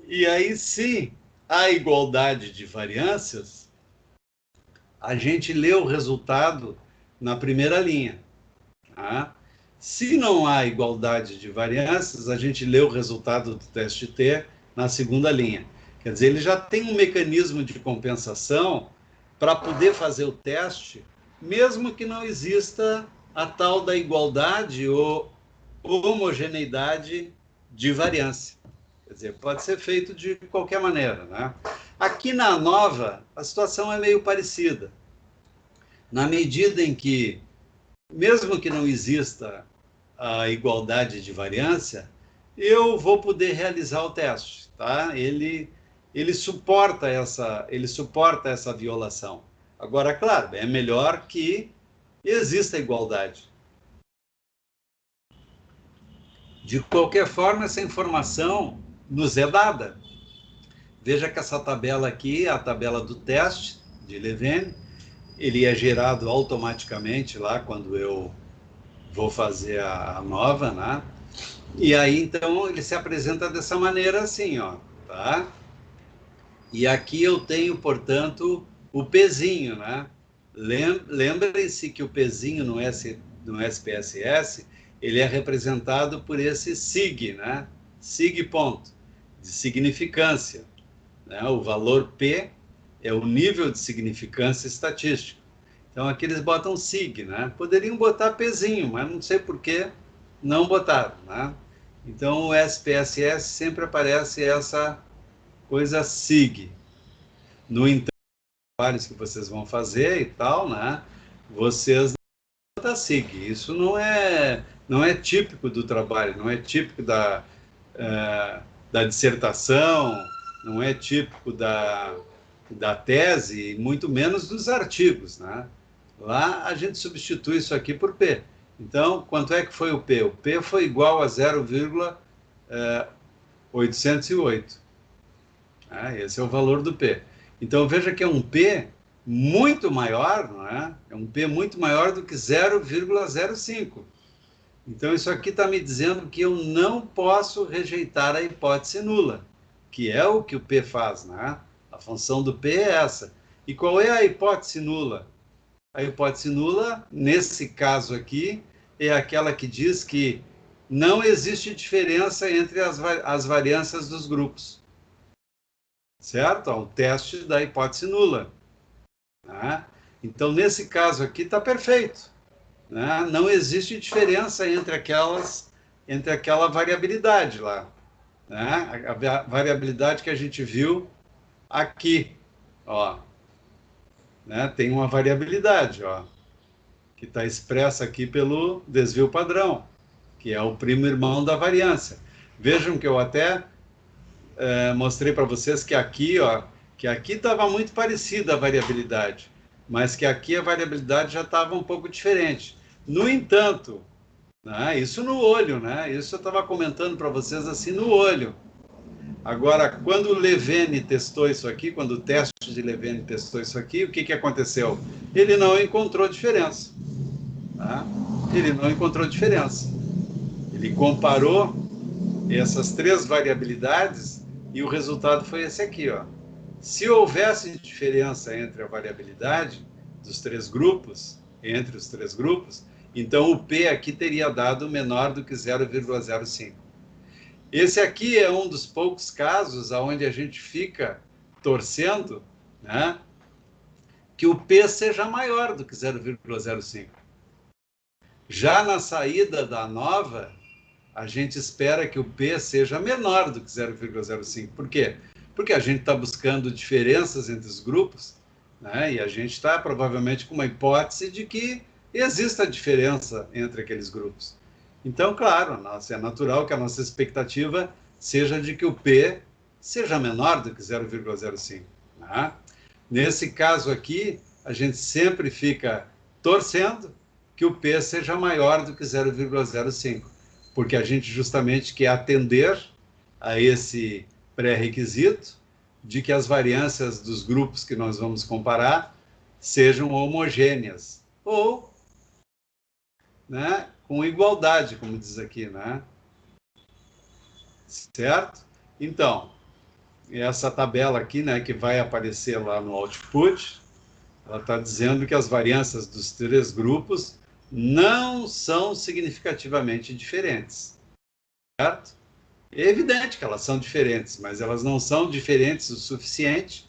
[SPEAKER 1] E aí, se há igualdade de variâncias, a gente lê o resultado na primeira linha. Tá? Se não há igualdade de variâncias, a gente lê o resultado do teste T na segunda linha. Quer dizer, ele já tem um mecanismo de compensação para poder fazer o teste, mesmo que não exista a tal da igualdade ou homogeneidade de variância. Quer dizer, pode ser feito de qualquer maneira, né? Aqui na nova, a situação é meio parecida. Na medida em que, mesmo que não exista a igualdade de variância, eu vou poder realizar o teste, tá? Ele suporta essa violação. Agora, claro, é melhor que exista igualdade. De qualquer forma, essa informação nos é dada. Veja que essa tabela aqui é a tabela do teste de Levene. Ele é gerado automaticamente lá quando eu vou fazer a nova, né? E aí, então, ele se apresenta dessa maneira assim, ó, tá? E aqui eu tenho, portanto, o Pzinho, né? Lembrem-se que o Pzinho no SPSS, ele é representado por esse sig, né? Sig ponto, de significância. Né? O valor P é o nível de significância estatístico. Então, aqui eles botam sig, né? Poderiam botar Pzinho, mas não sei por que não botaram, né? Então, o SPSS sempre aparece essa coisa sig. No entanto, trabalhos que vocês vão fazer e tal, né? Vocês não botam sig. Isso não é típico do trabalho, não é típico da dissertação, não é típico da tese, muito menos dos artigos, né? Lá a gente substitui isso aqui por P. Então, quanto é que foi o P? O P foi igual a 0,808. Esse é o valor do P. Então, veja que é um P muito maior, não é? É um P muito maior do que 0,05. Então, isso aqui está me dizendo que eu não posso rejeitar a hipótese nula, que é o que o P faz, né? A função do P é essa. E qual é a hipótese nula? A hipótese nula, nesse caso aqui, é aquela que diz que não existe diferença entre as variâncias dos grupos. Certo? O teste da hipótese nula. Né? Então, nesse caso aqui, está perfeito. Né? Não existe diferença entre aquela variabilidade lá. Né? A variabilidade que a gente viu aqui. Ó. Né? Tem uma variabilidade, ó, que está expressa aqui pelo desvio padrão, que é o primo irmão da variância. Vejam que eu até mostrei para vocês que aqui estava muito parecida a variabilidade, mas que aqui a variabilidade já estava um pouco diferente. No entanto, né, isso no olho, né? Isso eu estava comentando para vocês assim no olho. Agora, quando o Levene testou isso aqui, quando o teste de Levene testou isso aqui, o que aconteceu? Ele não encontrou diferença. Tá? Ele não encontrou diferença. Ele comparou essas três variabilidades e o resultado foi esse aqui, ó. Se houvesse diferença entre a variabilidade dos três grupos, entre os três grupos, então o P aqui teria dado menor do que 0,05. Esse aqui é um dos poucos casos onde a gente fica torcendo, né, que o P seja maior do que 0,05. Já na saída da nova, a gente espera que o P seja menor do que 0,05. Por quê? Porque a gente está buscando diferenças entre os grupos, né, e a gente está provavelmente com uma hipótese de que exista diferença entre aqueles grupos. Então, claro, é natural que a nossa expectativa seja de que o P seja menor do que 0,05. Né? Nesse caso aqui, a gente sempre fica torcendo que o P seja maior do que 0,05, porque a gente justamente quer atender a esse pré-requisito de que as variâncias dos grupos que nós vamos comparar sejam homogêneas, ou, né, com igualdade, como diz aqui, né? Certo? Então, essa tabela aqui, né, que vai aparecer lá no output, ela está dizendo que as variâncias dos três grupos não são significativamente diferentes, certo? É evidente que elas são diferentes, mas elas não são diferentes o suficiente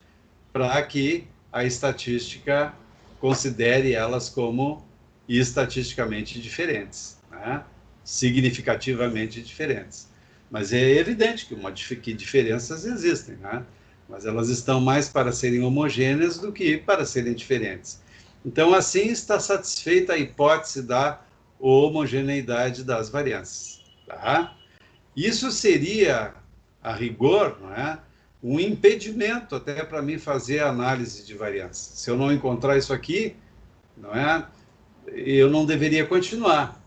[SPEAKER 1] para que a estatística considere elas como estatisticamente diferentes, né? Significativamente diferentes. Mas é evidente que diferenças existem, né? Mas elas estão mais para serem homogêneas do que para serem diferentes. Então, assim está satisfeita a hipótese da homogeneidade das variâncias, tá? Isso seria, a rigor, não é, um impedimento até para mim fazer a análise de variância. Se eu não encontrar isso aqui, não é, eu não deveria continuar.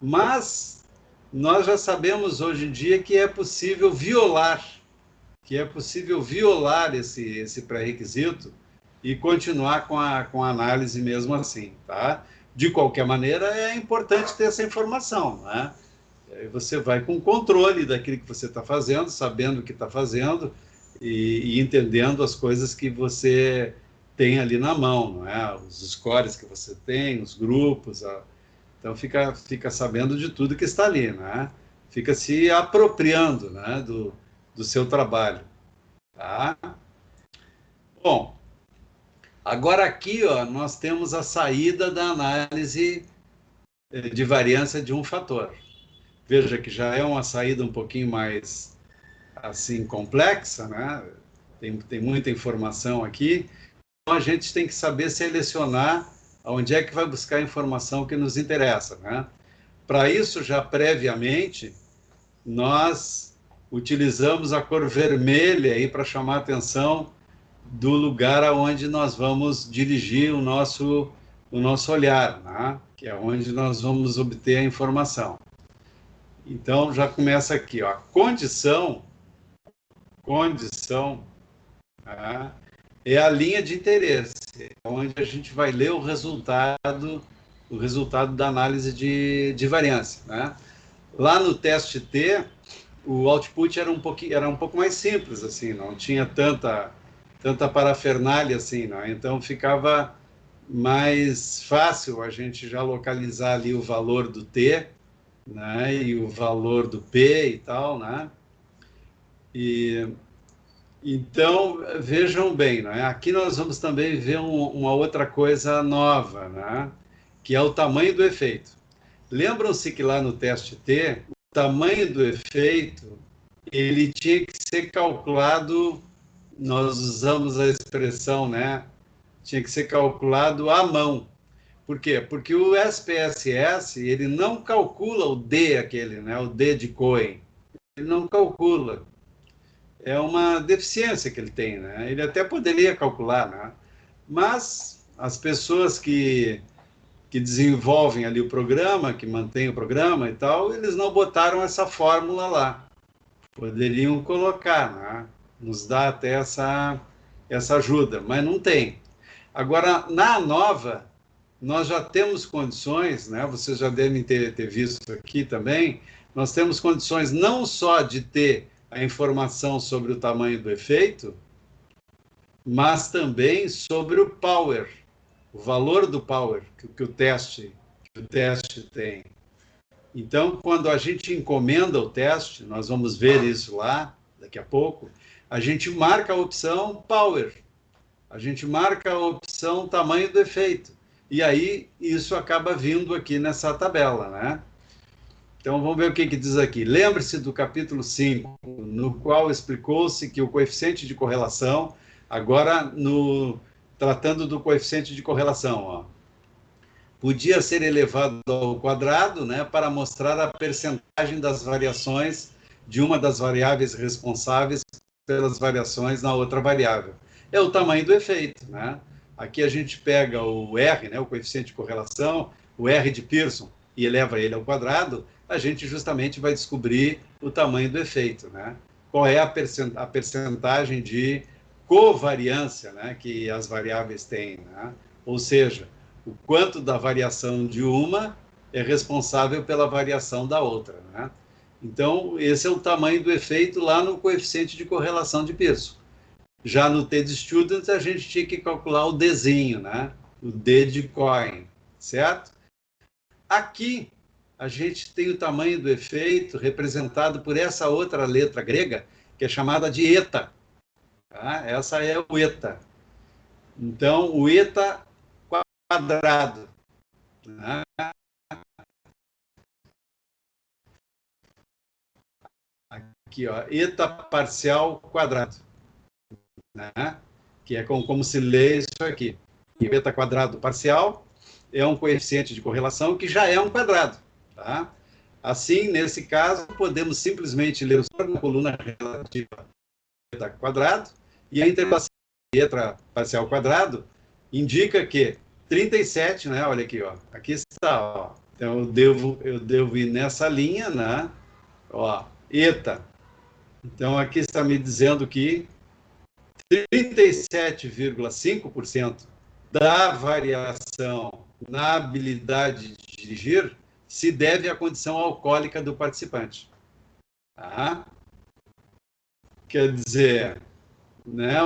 [SPEAKER 1] Mas nós já sabemos hoje em dia que é possível violar esse pré-requisito e continuar com a análise mesmo assim, tá? De qualquer maneira, é importante ter essa informação, né? Aí você vai com controle daquilo que você está fazendo, sabendo o que está fazendo e entendendo as coisas que você tem ali na mão, não é? Os scores que você tem, os grupos, então fica sabendo de tudo que está ali, né? Fica se apropriando, né, do seu trabalho, tá? Bom, agora aqui, ó, nós temos a saída da análise de variância de um fator. Veja que já é uma saída um pouquinho mais assim complexa, né? Tem muita informação aqui. Então a gente tem que saber selecionar onde é que vai buscar a informação que nos interessa, né? Para isso, já previamente, nós utilizamos a cor vermelha aí para chamar a atenção do lugar aonde nós vamos dirigir o nosso olhar, né? Que é onde nós vamos obter a informação. Então, já começa aqui, ó. Condição, tá? É a linha de interesse, onde a gente vai ler o resultado da análise de variância, né? Lá no teste T, o output era um pouco mais simples, assim, não tinha tanta parafernália assim, não? Então ficava mais fácil a gente já localizar ali o valor do T, né, e o valor do P e tal, né? E então vejam bem, né? Aqui nós vamos também ver uma outra coisa nova, né? Que é o tamanho do efeito. Lembram-se que lá no teste T, o tamanho do efeito ele tinha que ser calculado, nós usamos a expressão, né? Tinha que ser calculado à mão. Por quê? Porque o SPSS, ele não calcula o D aquele, né? O D de Cohen. Ele não calcula. É uma deficiência que ele tem, né? Ele até poderia calcular, né? Mas as pessoas que desenvolvem ali o programa, que mantêm o programa e tal, eles não botaram essa fórmula lá. Poderiam colocar, né? Nos dá até essa ajuda, mas não tem. Agora, na nova, nós já temos condições, né? Vocês já devem ter visto aqui também, nós temos condições não só de ter a informação sobre o tamanho do efeito, mas também sobre o power, o valor do power que o teste tem. Então, quando a gente encomenda o teste, nós vamos ver isso lá daqui a pouco, a gente marca a opção power, a gente marca a opção tamanho do efeito. E aí, isso acaba vindo aqui nessa tabela, né? Então, vamos ver o que diz aqui. Lembre-se do capítulo 5, no qual explicou-se que o coeficiente de correlação, agora tratando do coeficiente de correlação, ó, podia ser elevado ao quadrado, né, para mostrar a percentagem das variações de uma das variáveis responsáveis pelas variações na outra variável. É o tamanho do efeito, né? Aqui a gente pega o R, né, o coeficiente de correlação, o R de Pearson, e eleva ele ao quadrado, a gente justamente vai descobrir o tamanho do efeito, né? Qual é a percentagem de covariância, né, que as variáveis têm, né? Ou seja, o quanto da variação de uma é responsável pela variação da outra, né? Então, esse é o tamanho do efeito lá no coeficiente de correlação de Pearson. Já no T de Student, a gente tinha que calcular o Dzinho, né? O D de Cohen, certo? Aqui, a gente tem o tamanho do efeito representado por essa outra letra grega, que é chamada de eta. Tá? Essa é o eta. Então, o eta quadrado. Né? Aqui, ó, eta parcial quadrado. Né? Que é como se lê isso aqui. E o eta quadrado parcial é um coeficiente de correlação que já é um quadrado. Tá? Assim, nesse caso, podemos simplesmente ler na coluna relativa a eta quadrado, e a interpolação de eta parcial quadrado indica que 37, né? Olha aqui, ó. Aqui está, ó. Então, eu devo ir nessa linha, né? Ó, eta. Então, aqui está me dizendo que 37,5% da variação na habilidade de dirigir se deve à condição alcoólica do participante. Tá? Quer dizer, né,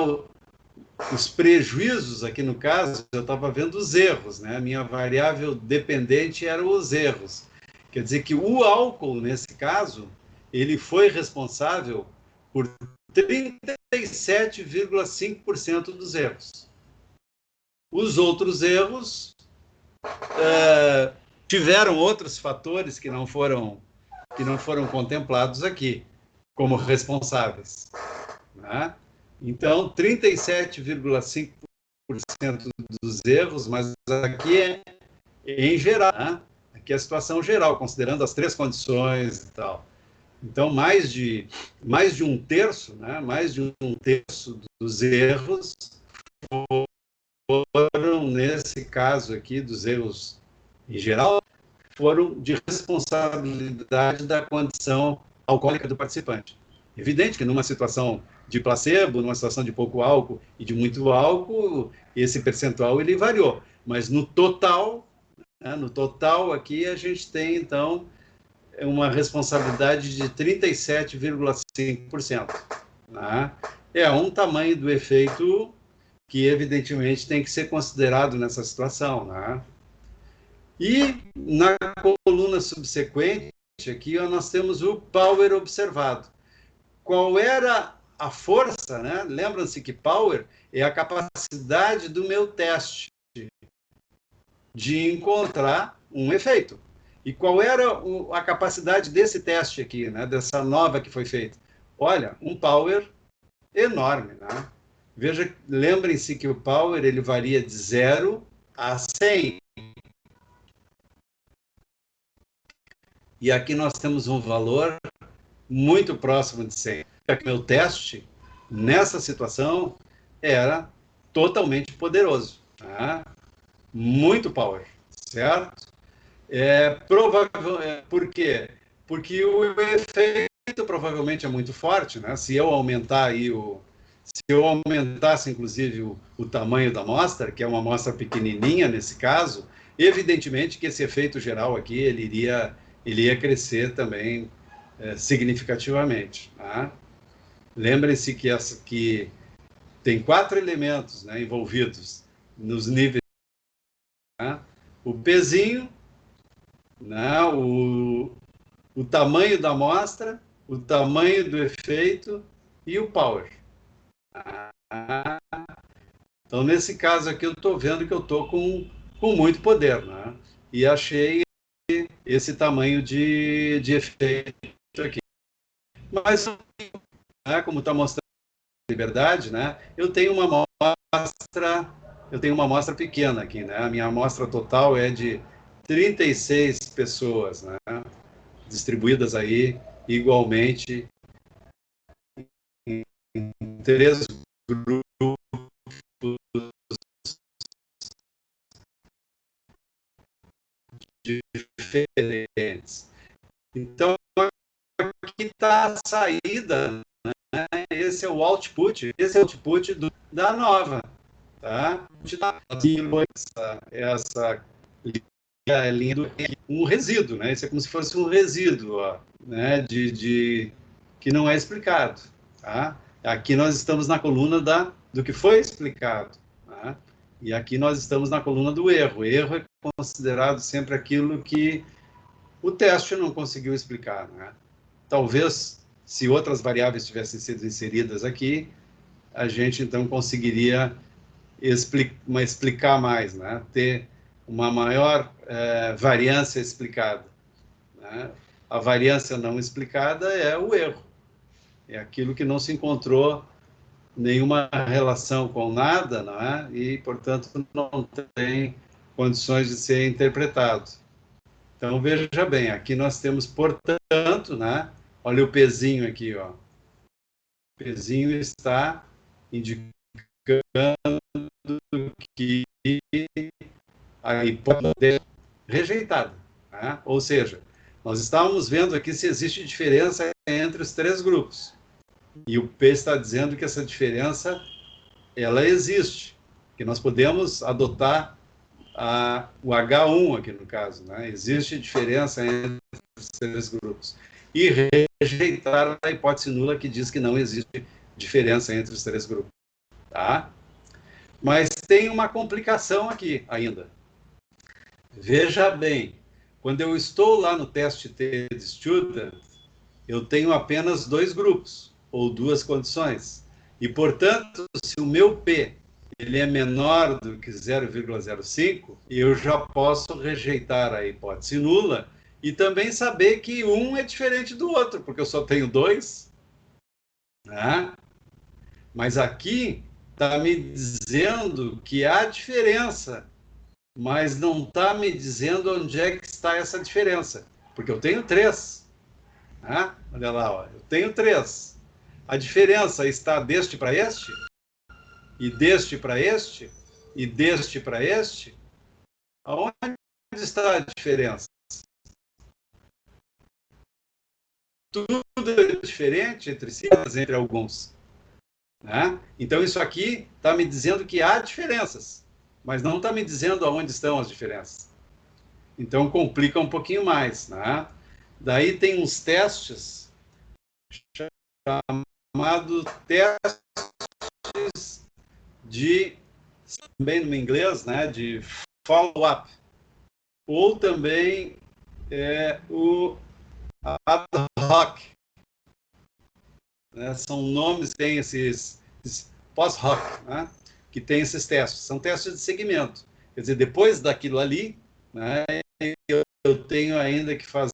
[SPEAKER 1] os prejuízos aqui no caso, eu estava vendo os erros, né? A minha variável dependente eram os erros. Quer dizer que o álcool, nesse caso, ele foi responsável por 37,5% dos erros. Os outros erros tiveram outros fatores que não foram contemplados aqui como responsáveis. Né? Então, 37,5% dos erros, mas aqui é em geral, né? Aqui é a situação geral, considerando as três condições e tal. Então, mais de um terço, né? Mais de um terço dos erros foram, nesse caso aqui, dos erros em geral, foram de responsabilidade da condição alcoólica do participante. Evidente que numa situação de placebo, numa situação de pouco álcool e de muito álcool, esse percentual ele variou. Mas no total, né, aqui a gente tem, então, uma responsabilidade de 37,5%. Né? É um tamanho do efeito que, evidentemente, tem que ser considerado nessa situação. Né? E na coluna subsequente, aqui ó, nós temos o power observado. Qual era a força, né? Lembram-se que power é a capacidade do meu teste de encontrar um efeito. E qual era a capacidade desse teste aqui, né? Dessa nova que foi feita? Olha, um power enorme, né? Veja, lembrem-se que o power ele varia de 0 a 100. E aqui nós temos um valor muito próximo de 100. Meu teste, nessa situação, era totalmente poderoso. Tá? Muito power, certo? Por quê? Porque o efeito provavelmente é muito forte. Né? Se eu aumentasse, inclusive, o tamanho da amostra, que é uma amostra pequenininha nesse caso, evidentemente que esse efeito geral aqui, ele ia crescer também significativamente. Tá? Lembrem-se que tem 4 elementos, né, envolvidos nos níveis. Tá? O pezinho, né, o tamanho da amostra, o tamanho do efeito e o power. Tá? Então, nesse caso aqui, eu estou vendo que eu estou com muito poder. Né? E achei esse tamanho de efeito aqui. Mas, né, como está mostrando a liberdade, né, eu tenho uma amostra pequena aqui. Né? A minha amostra total é de 36 pessoas, né, distribuídas aí igualmente em 3 grupos diferentes. Então, aqui está a saída, né? Esse é o output, da nova. Tá? Essa linha do um resíduo, né? Isso é como se fosse um resíduo, ó, né? Que não é explicado. Tá? Aqui nós estamos na coluna do que foi explicado. Tá? E aqui nós estamos na coluna do erro. Erro é considerado sempre aquilo que o teste não conseguiu explicar, né? Talvez, se outras variáveis tivessem sido inseridas aqui, a gente então conseguiria explicar mais, né? Ter uma maior variância explicada, né? A variância não explicada é o erro, é aquilo que não se encontrou nenhuma relação com nada, não é? E, portanto, não tem condições de ser interpretado. Então, veja bem, aqui nós temos, portanto, né? Olha o pezinho aqui, ó. O pezinho está indicando que a hipótese é rejeitada, né? Ou seja, nós estávamos vendo aqui se existe diferença entre os três grupos. E o P está dizendo que essa diferença, ela existe, que nós podemos adotar o H1 aqui no caso, né? Existe diferença entre os três grupos. E rejeitar a hipótese nula que diz que não existe diferença entre os três grupos, tá? Mas tem uma complicação aqui ainda. Veja bem, quando eu estou lá no teste T-Student, eu tenho apenas dois grupos, ou duas condições. E, portanto, se o meu P ele é menor do que 0,05, eu já posso rejeitar a hipótese nula e também saber que um é diferente do outro, porque eu só tenho dois, né? Mas aqui está me dizendo que há diferença, mas não está me dizendo onde é que está essa diferença, porque eu tenho três, né? Olha lá, ó, eu tenho três. A diferença está deste para este, e deste para este, e deste para este. Aonde está a diferença? Tudo é diferente entre si, mas entre alguns, né? Então, isso aqui está me dizendo que há diferenças, mas não está me dizendo aonde estão as diferenças. Então, complica um pouquinho mais, né? Daí tem uns testes chamados testes de, também no inglês, né, de follow-up, ou também o ad hoc, né? São nomes que têm esses post-hoc, né? Que tem esses testes, são testes de segmento. Quer dizer, depois daquilo ali, né, eu tenho ainda que fazer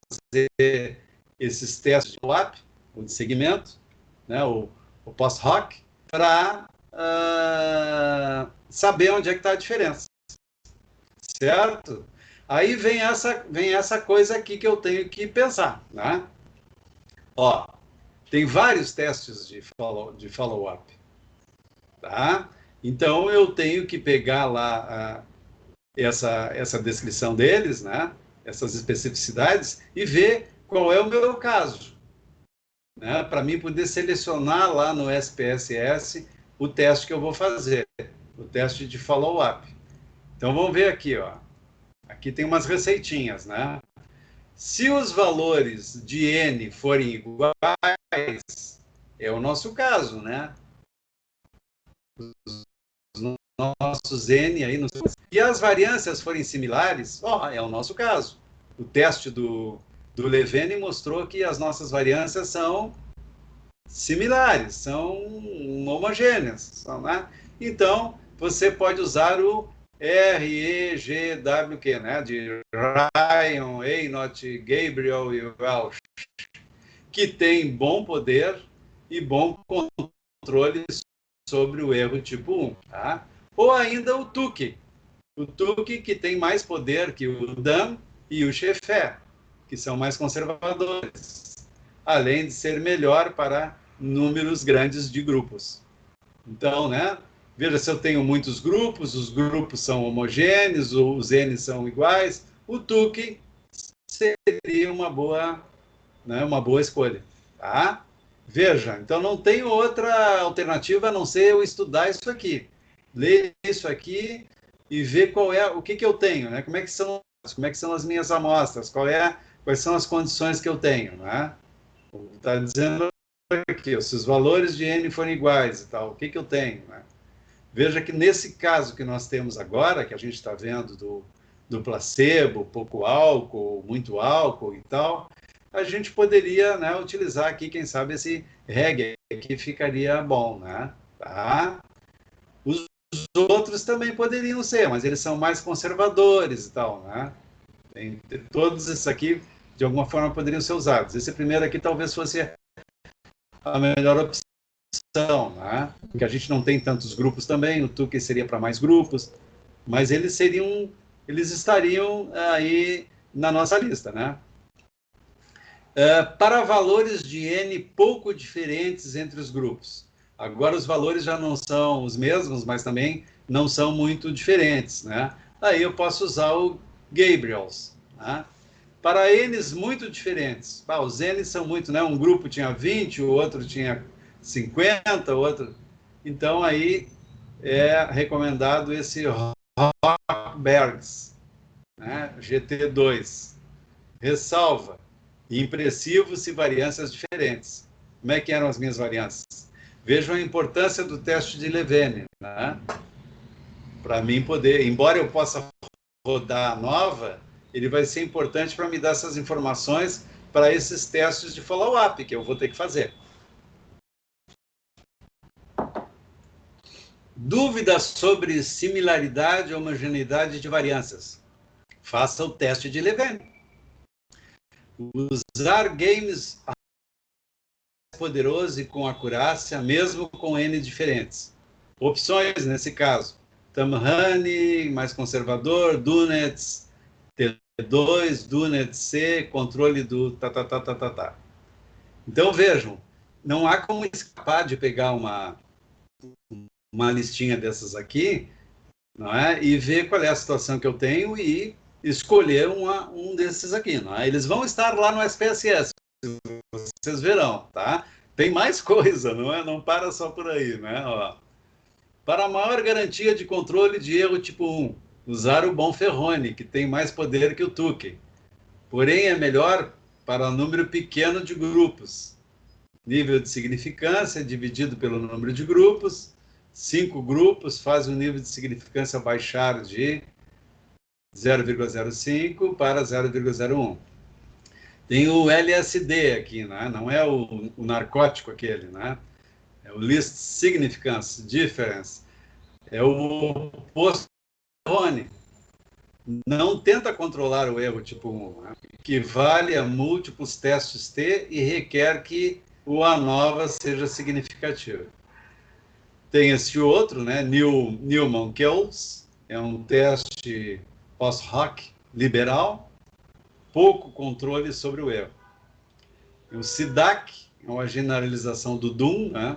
[SPEAKER 1] esses testes de follow-up, ou de segmento, né, o post-hoc, para saber onde é que está a diferença, certo? Aí vem essa coisa aqui que eu tenho que pensar, né? Ó, tem vários testes de follow-up, tá? Então eu tenho que pegar lá essa descrição deles, né? Essas especificidades e ver qual é o meu caso, né? Para mim poder selecionar lá no SPSS o teste que eu vou fazer, o teste de follow-up. Então vamos ver aqui, ó. Aqui tem umas receitinhas, né? Se os valores de N forem iguais, é o nosso caso, né? Os nossos N aí nos... E as variâncias forem similares, é o nosso caso. O teste do Levene mostrou que as nossas variâncias são similares, são homogêneas, né? Então, você pode usar o REGWQ, né? De Ryan, Einot, Gabriel e Welch, que tem bom poder e bom controle sobre o erro tipo 1, tá? Ou ainda o Tukey. O Tukey, que tem mais poder que o Dam e o Sheffer, que são mais conservadores, além de ser melhor para números grandes de grupos. Então, né? Veja, se eu tenho muitos grupos, os grupos são homogêneos, os N são iguais, o Tukey seria uma boa escolha, tá? Veja, então não tem outra alternativa a não ser eu estudar isso aqui. Ler isso aqui e ver o que eu tenho, né? Como é que são as minhas amostras, quais são as condições que eu tenho, né? Está dizendo aqui, se os valores de N forem iguais e tal, o que eu tenho, né? Veja que nesse caso que nós temos agora, que a gente está vendo do placebo, pouco álcool, muito álcool e tal, a gente poderia, né, utilizar aqui, quem sabe, esse reggae que ficaria bom, né? Tá? Os outros também poderiam ser, mas eles são mais conservadores e tal, né? Todos esses aqui, de alguma forma, poderiam ser usados. Esse primeiro aqui talvez fosse a melhor opção, né? Porque a gente não tem tantos grupos também, o Tukey seria para mais grupos, mas eles estariam aí na nossa lista, né? Para valores de N pouco diferentes entre os grupos. Agora os valores já não são os mesmos, mas também não são muito diferentes, né? Aí eu posso usar o Gabriels, né? Para N's muito diferentes. Os N's são muito, né? Um grupo tinha 20, o outro tinha 50, o outro... Então aí é recomendado esse Rockbergs, né? GT2. Ressalva, impressivos e variâncias diferentes. Como é que eram as minhas variâncias? Vejam a importância do teste de Levene, né? Para mim poder, embora eu possa rodar a nova, ele vai ser importante para me dar essas informações para esses testes de follow-up que eu vou ter que fazer. Dúvidas sobre similaridade ou homogeneidade de variâncias? Faça o teste de Levene. Usar games poderoso e com acurácia, mesmo com N diferentes. Opções, nesse caso, Tamhane, mais conservador, Dunets, T2, Dunet C, controle do tá. Então, vejam, não há como escapar de pegar uma listinha dessas aqui, não é? E ver qual é a situação que eu tenho e escolher um desses aqui, não é? Eles vão estar lá no SPSS, vocês verão, tá? Tem mais coisa, não é? Não para só por aí, né? Ó. Para maior garantia de controle de erro tipo 1, usar o Bonferroni, que tem mais poder que o Tukey. Porém, é melhor para número pequeno de grupos. Nível de significância dividido pelo número de grupos. 5 grupos faz o nível de significância baixar de 0,05 para 0,01. Tem o LSD aqui, né? Não é o narcótico aquele, né? É o Least Significance Difference. É o oposto do Rony. Não tenta controlar o erro tipo 1, né? Equivale a múltiplos testes T e requer que o ANOVA seja significativo. Tem esse outro, né? Newman-Kells, é um teste post-hoc liberal, pouco controle sobre o erro. O SIDAC é uma generalização do Doom, né?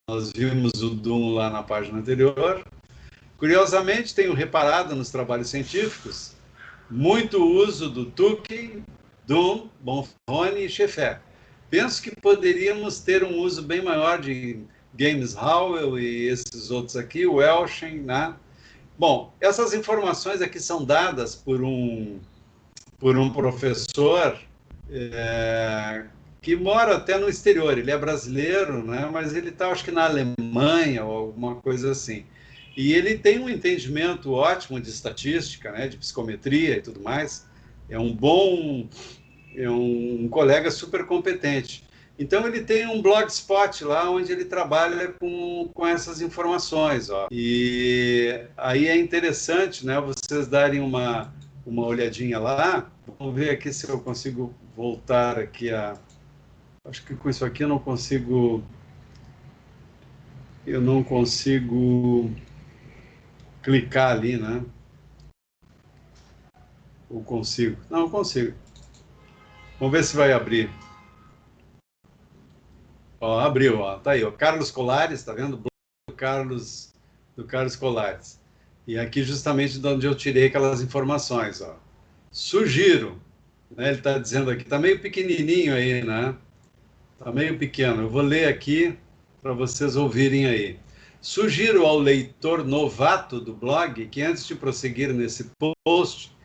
[SPEAKER 1] Nós vimos o Doom lá na página anterior. Curiosamente, tenho reparado nos trabalhos científicos muito uso do Tukey, Doom, Bonferroni e Schaeffer. Penso que poderíamos ter um uso bem maior de James Howell e esses outros aqui, o Welchen, né? Bom, essas informações aqui são dadas por um professor que mora até no exterior. Ele é brasileiro, né? Mas ele está, acho que na Alemanha ou alguma coisa assim. E ele tem um entendimento ótimo de estatística, né? De psicometria e tudo mais. É um colega super competente. Então, ele tem um blogspot lá onde ele trabalha com essas informações. Ó. E aí é interessante, né, vocês darem uma olhadinha lá. Vamos ver aqui se eu consigo voltar aqui a... Acho que com isso aqui eu não consigo clicar ali, né? Ou consigo? Não, eu consigo. Vamos ver se vai abrir. Ó, abriu, ó. Tá aí, ó. Carlos Colares, tá vendo? Do Carlos Colares. E aqui justamente de onde eu tirei aquelas informações, ó. Sugiro, né? Ele está dizendo aqui, tá meio pequenininho aí, né? Tá meio pequeno. Eu vou ler aqui para vocês ouvirem aí. Sugiro ao leitor novato do blog que antes de prosseguir nesse post,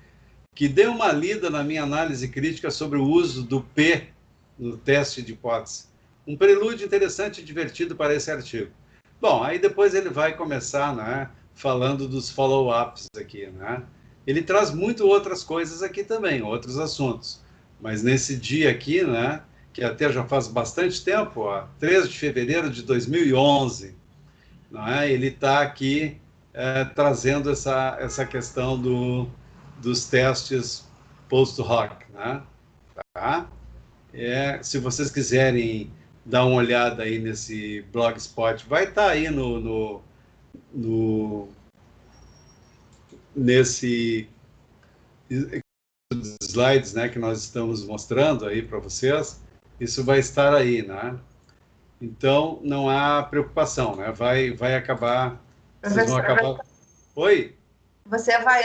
[SPEAKER 1] que dê uma lida na minha análise crítica sobre o uso do P no teste de hipótese. Um prelúdio interessante e divertido para esse artigo. Bom, aí depois ele vai começar, né, falando dos follow-ups aqui, né? ele traz muito outras coisas aqui também, outros assuntos. Mas nesse dia aqui, né, que até já faz bastante tempo, ó, 13 de fevereiro de 2011, não é? Ele está aqui trazendo essa questão dos testes post-hoc, né? Tá? Se vocês quiserem dar uma olhada aí nesse Blogspot, vai estar aí nesse slides, né, que nós estamos mostrando aí para vocês, isso vai estar aí, né? Então, não há preocupação, né? Vai acabar, vocês vão acabar... Oi?
[SPEAKER 4] Você vai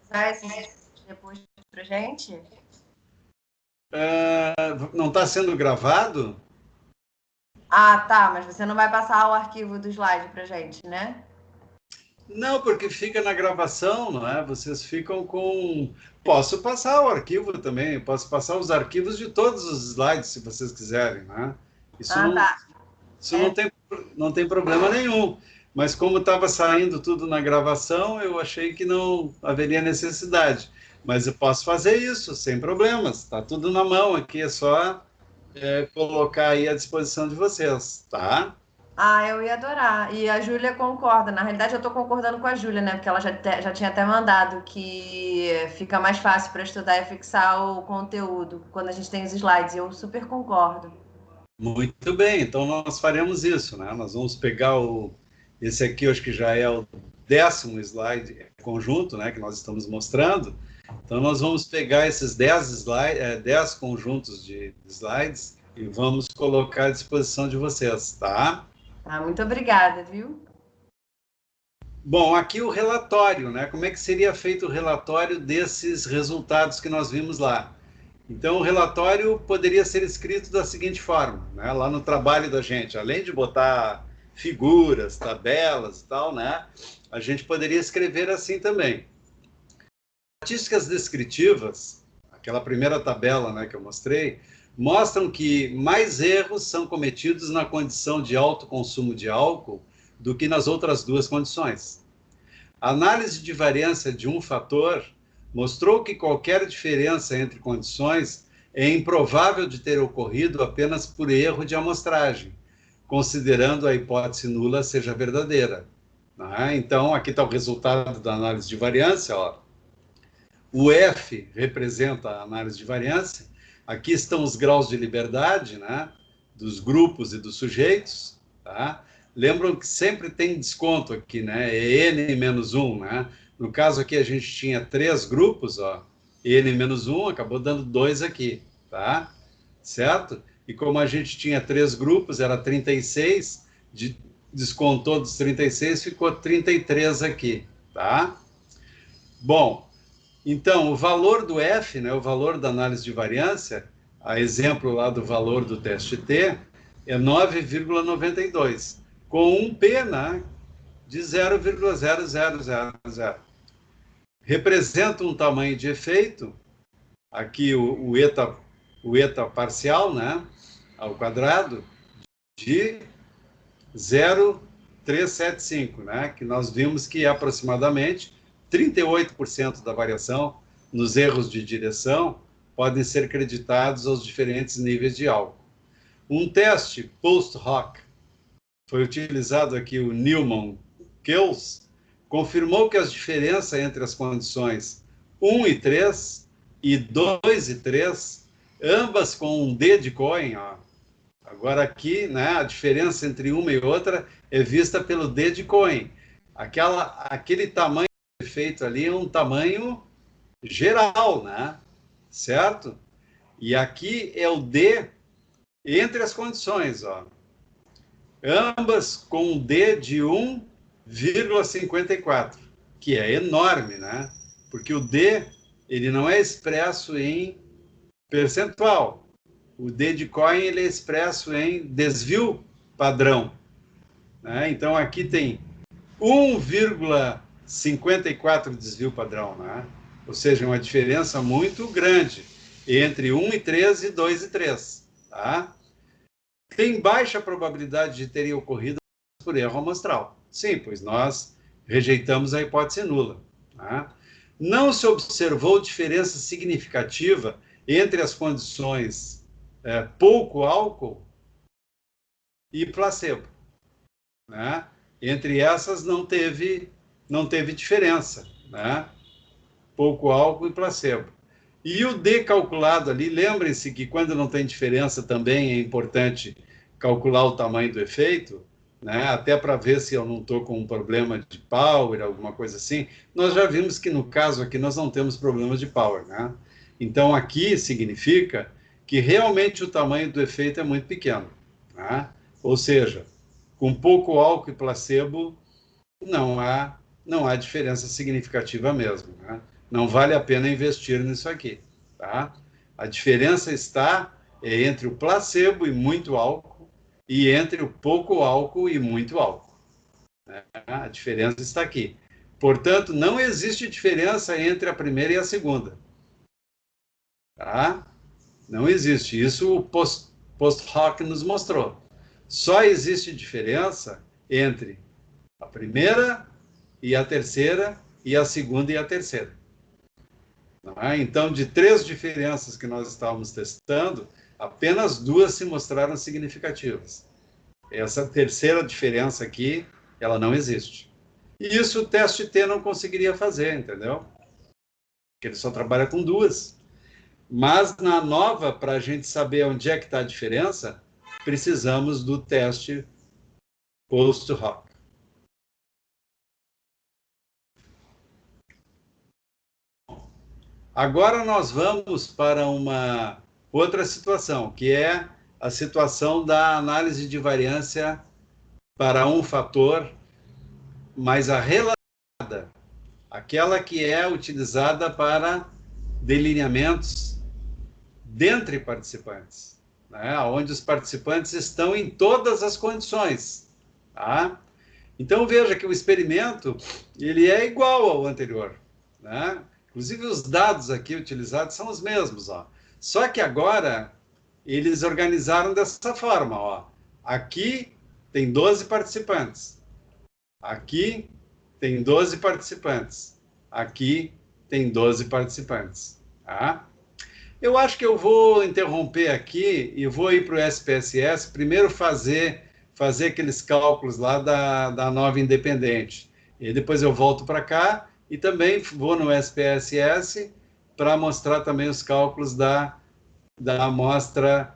[SPEAKER 4] usar esses depois para gente?
[SPEAKER 1] Não está sendo gravado?
[SPEAKER 4] Ah, tá, mas você não vai passar o arquivo do slide para gente, né?
[SPEAKER 1] Não, porque fica na gravação, não é? Vocês ficam com... Posso passar o arquivo também, posso passar os arquivos de todos os slides, se vocês quiserem, né? Isso
[SPEAKER 4] tá.
[SPEAKER 1] Isso não tem problema nenhum. Mas como estava saindo tudo na gravação, eu achei que não haveria necessidade. Mas eu posso fazer isso, sem problemas. Está tudo na mão aqui, é só colocar aí à disposição de vocês, tá?
[SPEAKER 4] Ah, eu ia adorar. E a Júlia concorda. Na realidade, eu estou concordando com a Júlia, né? Porque ela já tinha até mandado que fica mais fácil para estudar e fixar o conteúdo quando a gente tem os slides. Eu super concordo.
[SPEAKER 1] Muito bem, então nós faremos isso, né? Nós vamos pegar esse aqui, eu acho que já é o 10º slide conjunto, né? Que nós estamos mostrando. Então nós vamos pegar esses 10 conjuntos de slides e vamos colocar à disposição de vocês, tá?
[SPEAKER 4] Ah, muito obrigada, viu?
[SPEAKER 1] Bom, aqui o relatório, né? Como é que seria feito o relatório desses resultados que nós vimos lá? Então, o relatório poderia ser escrito da seguinte forma, né? Lá no trabalho da gente, além de botar figuras, tabelas e tal, né? A gente poderia escrever assim também. Estatísticas descritivas, aquela primeira tabela, né, que eu mostrei, mostram que mais erros são cometidos na condição de alto consumo de álcool do que nas outras duas condições. A análise de variância de um fator mostrou que qualquer diferença entre condições é improvável de ter ocorrido apenas por erro de amostragem, considerando a hipótese nula seja verdadeira. Então, aqui está o resultado da análise de variância. Ó. O F representa a análise de variância. Aqui estão os graus de liberdade, né, dos grupos e dos sujeitos. Tá? Lembram que sempre tem desconto aqui, né? É N menos 1, né? No caso aqui a gente tinha 3 grupos, ó. N menos 1 acabou dando 2 aqui, tá? Certo? E como a gente tinha 3 grupos, era 36, descontou dos 36, ficou 33 aqui, tá? Bom, então o valor do F, né? O valor da análise de variância, a exemplo lá do valor do teste T, é 9,92. Com um P, né, de 0,0000. Representa um tamanho de efeito, aqui o eta parcial, né, ao quadrado, de 0,375, né, que nós vimos que aproximadamente 38% da variação nos erros de direção podem ser creditados aos diferentes níveis de álcool. Um teste post-hoc, foi utilizado aqui o Newman-Kells, confirmou que as diferenças entre as condições 1 e 3 e 2 e 3, ambas com um D de Cohen, ó. Agora aqui, né, a diferença entre uma e outra é vista pelo D de Cohen. Aquele tamanho feito ali é um tamanho geral, né? Certo? E aqui é o D entre as condições, ó. Ambas com um D de 1,54, que é enorme, né? Porque o D, ele não é expresso em percentual. O D de Cohen, ele é expresso em desvio padrão, né? Então, aqui tem 1,54 desvio padrão, né? Ou seja, uma diferença muito grande entre 1 e 3 e 2 e 3, tá? Tem baixa probabilidade de terem ocorrido por erro amostral. Sim, pois nós rejeitamos a hipótese nula. Tá? não se observou diferença significativa entre as condições pouco álcool e placebo, né? Entre essas não teve diferença, né? Pouco álcool e placebo. E o D calculado ali, lembrem-se que quando não tem diferença também é importante calcular o tamanho do efeito, né? Até para ver se eu não estou com um problema de power, alguma coisa assim. Nós já vimos que no caso aqui nós não temos problema de power, né? Então aqui significa que realmente o tamanho do efeito é muito pequeno, né? Ou seja, com pouco álcool e placebo não há diferença significativa mesmo, né? Não vale a pena investir nisso aqui, tá? A diferença está entre o placebo e muito álcool e entre o pouco álcool e muito álcool, né? A diferença está aqui. Portanto, não existe diferença entre a primeira e a segunda, tá? Não existe. Isso o post-hoc nos mostrou. Só existe diferença entre a primeira e a terceira, e a segunda e a terceira. Então, de 3 diferenças que nós estávamos testando, apenas 2 se mostraram significativas. Essa terceira diferença aqui, ela não existe. E isso o teste T não conseguiria fazer, entendeu? Porque ele só trabalha com 2. Mas na nova, para a gente saber onde é que está a diferença, precisamos do teste post-hoc. Agora nós vamos para uma outra situação, que é a situação da análise de variância para um fator, mas a relatada, aquela que é utilizada para delineamentos dentre participantes, né? Onde os participantes estão em todas as condições, tá? Então veja que o experimento ele é igual ao anterior, né? Inclusive, os dados aqui utilizados são os mesmos, ó. Só que agora, eles organizaram dessa forma, ó. Aqui tem 12 participantes. Aqui tem 12 participantes. Aqui tem 12 participantes, tá? Eu acho que eu vou interromper aqui e vou ir para o SPSS, primeiro fazer aqueles cálculos lá da nova independente. E depois eu volto para cá, e também vou no SPSS para mostrar também os cálculos da amostra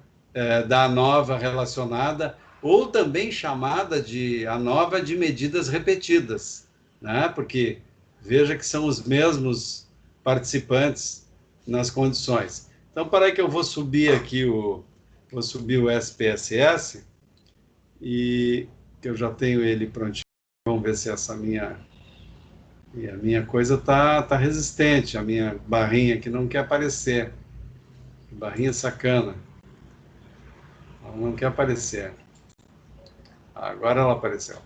[SPEAKER 1] da ANOVA relacionada, ou também chamada de ANOVA de medidas repetidas, né? Porque veja que são os mesmos participantes nas condições. Então, para aí que eu vou subir aqui vou subir o SPSS, e eu já tenho ele prontinho. Vamos ver se essa E a minha coisa tá resistente, a minha barrinha aqui não quer aparecer. Barrinha sacana. Ela não quer aparecer. Agora ela apareceu.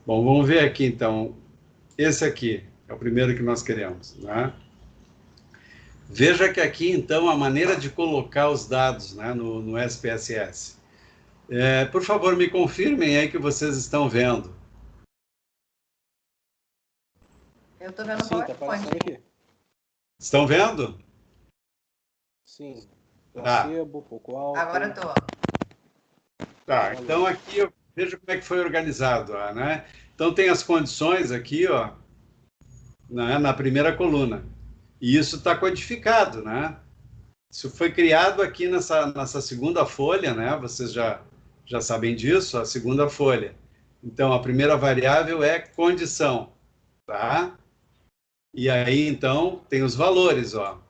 [SPEAKER 1] Bom, vamos ver aqui então. Esse aqui é o primeiro que nós queremos, né? Veja que aqui então a maneira de colocar os dados, né, no SPSS. Por favor, me confirmem aí que vocês estão vendo.
[SPEAKER 4] Eu estou vendo o
[SPEAKER 5] Sim, tá
[SPEAKER 4] PowerPoint.
[SPEAKER 5] aparecendo aqui.
[SPEAKER 1] Estão vendo?
[SPEAKER 5] Sim.
[SPEAKER 1] Tá.
[SPEAKER 5] Placebo, pouco álcool.
[SPEAKER 4] Agora estou.
[SPEAKER 1] Tá, então aqui eu vejo como é que foi organizado, né? Então tem as condições aqui, ó, né, na primeira coluna. E isso está codificado, né? Isso foi criado aqui nessa segunda folha, né? Vocês já sabem disso, a segunda folha. Então a primeira variável é condição, tá? E aí então tem os valores, ó.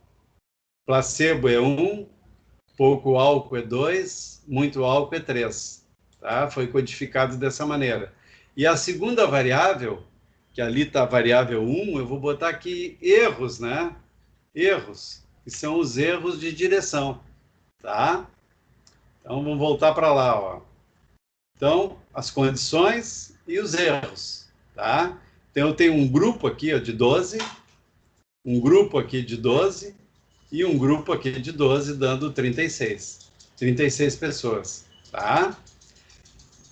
[SPEAKER 1] Placebo é 1, pouco álcool é 2, muito álcool é 3. Tá? Foi codificado dessa maneira. E a segunda variável, que ali está a variável 1, eu vou botar aqui erros, né? Erros, que são os erros de direção. Tá? Então, vamos voltar para lá, ó. Então, as condições e os erros. Tá? Então, eu tenho um grupo aqui ó, de 12, um grupo aqui de 12, e um grupo aqui de 12, dando 36. 36 pessoas, tá?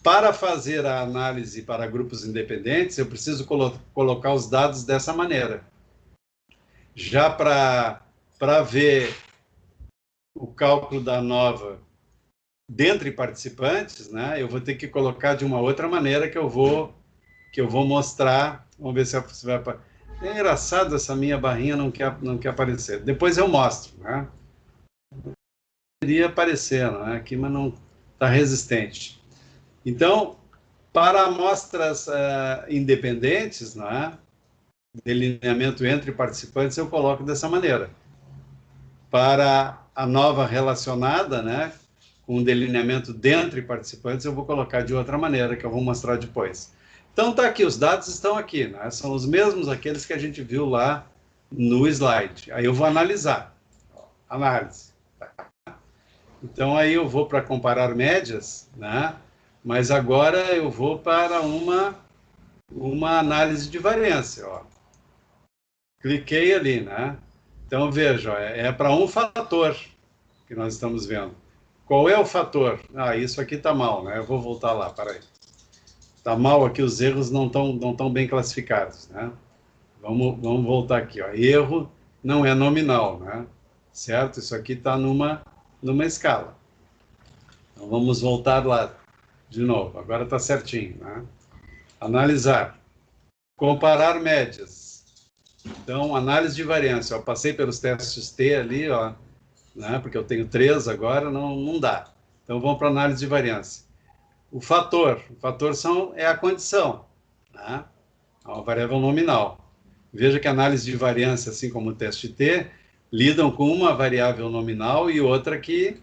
[SPEAKER 1] Para fazer a análise para grupos independentes, eu preciso colocar os dados dessa maneira. já para ver o cálculo da nova dentre participantes, né, eu vou ter que colocar de uma outra maneira que eu vou mostrar. Vamos ver se vai aparecer. É engraçado, essa minha barrinha não quer aparecer. Depois eu mostro, né? Poderia aparecer, né? Aqui, mas não está resistente. Então, para amostras independentes, né, delineamento entre participantes, eu coloco dessa maneira. Para a nova relacionada, né, com delineamento dentre participantes, eu vou colocar de outra maneira, que eu vou mostrar depois. Então, tá aqui, os dados estão aqui, né? São os mesmos aqueles que a gente viu lá no slide. Aí eu vou analisar. Análise. Então, aí eu vou para comparar médias, né? Mas agora eu vou para uma análise de variância, ó. Cliquei ali, né? Então, veja, ó, é para um fator que nós estamos vendo. Qual é o fator? Ah, isso aqui está mal, né? Eu vou voltar lá, peraí. Está mal aqui, os erros não tão bem classificados, né? Vamos voltar aqui, ó. Erro não é nominal, né? Certo? Isso aqui está numa escala. Então, vamos voltar lá de novo. Agora está certinho, né? Analisar. Comparar médias. Então, análise de variância. Eu passei pelos testes T ali, ó, né? Porque eu tenho 3 agora, não dá. Então, vamos para análise de variância. O fator é a condição, né? É uma variável nominal. Veja que a análise de variância, assim como o teste T, lidam com uma variável nominal e outra que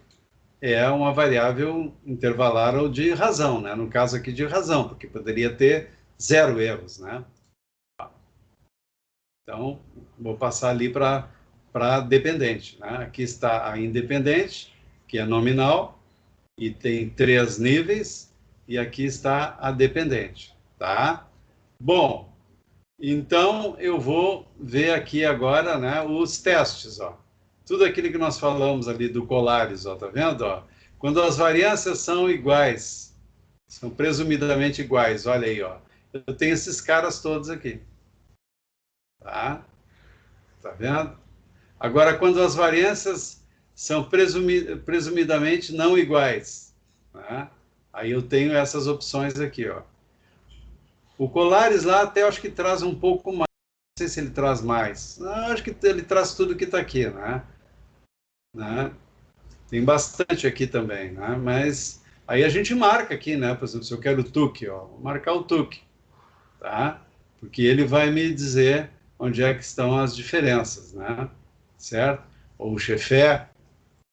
[SPEAKER 1] é uma variável intervalar ou de razão, né? No caso aqui de razão, porque poderia ter 0 erros, né? Então, vou passar ali para dependente, né? Aqui está a independente, que é nominal, e tem 3 níveis, e aqui está a dependente, tá? Bom, então eu vou ver aqui agora, né, os testes, ó. Tudo aquilo que nós falamos ali do Colares, ó, tá vendo, ó? Quando as variâncias são iguais, são presumidamente iguais, olha aí, ó. Eu tenho esses caras todos aqui, tá? Tá vendo? Agora, quando as variâncias são presumidamente não iguais, né? Aí eu tenho essas opções aqui, ó. O Colares lá até acho que traz um pouco mais. Não sei se ele traz mais. Não, acho que ele traz tudo que está aqui, né? Tem bastante aqui também, né? Mas aí a gente marca aqui, né? Por exemplo, se eu quero o TUC, ó, vou marcar o TUC, tá? Porque ele vai me dizer onde é que estão as diferenças, né? Certo? Ou o Chefé.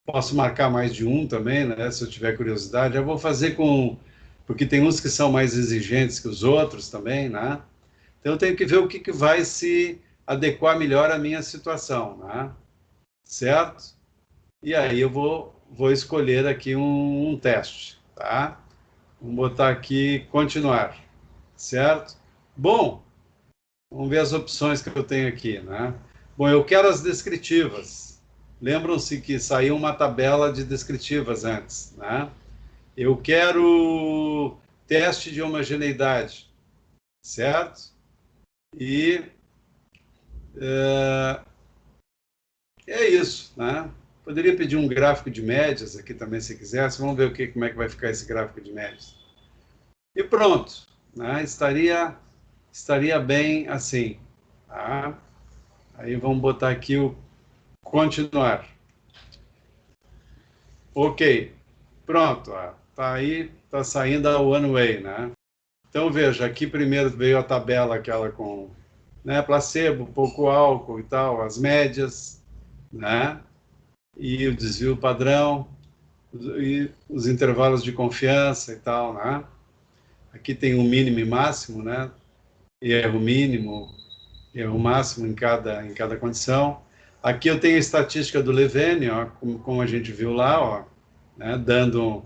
[SPEAKER 1] Posso marcar mais de um também, né? Se eu tiver curiosidade. Eu vou fazer porque tem uns que são mais exigentes que os outros também, né? Então eu tenho que ver o que vai se adequar melhor à minha situação, né? Certo? E aí eu vou escolher aqui um teste, tá? Vamos botar aqui continuar, certo? Bom, vamos ver as opções que eu tenho aqui, né? Bom, eu quero as descritivas. Lembram-se que saiu uma tabela de descritivas antes, né? Eu quero teste de homogeneidade, certo? E é isso, né? Poderia pedir um gráfico de médias aqui também, se quisesse. Vamos ver como é que vai ficar esse gráfico de médias. E pronto, né? Estaria bem assim, tá? Aí vamos botar aqui o continuar. Ok, pronto, ó. Tá aí, tá saindo a one way, né? Então veja, aqui primeiro veio a tabela aquela com, né, placebo, pouco álcool e tal, as médias, né? E o desvio padrão e os intervalos de confiança e tal, né? Aqui tem o mínimo e máximo, né? Erro mínimo, erro máximo em cada condição. Aqui eu tenho a estatística do Levene, ó, como a gente viu lá, ó, né, dando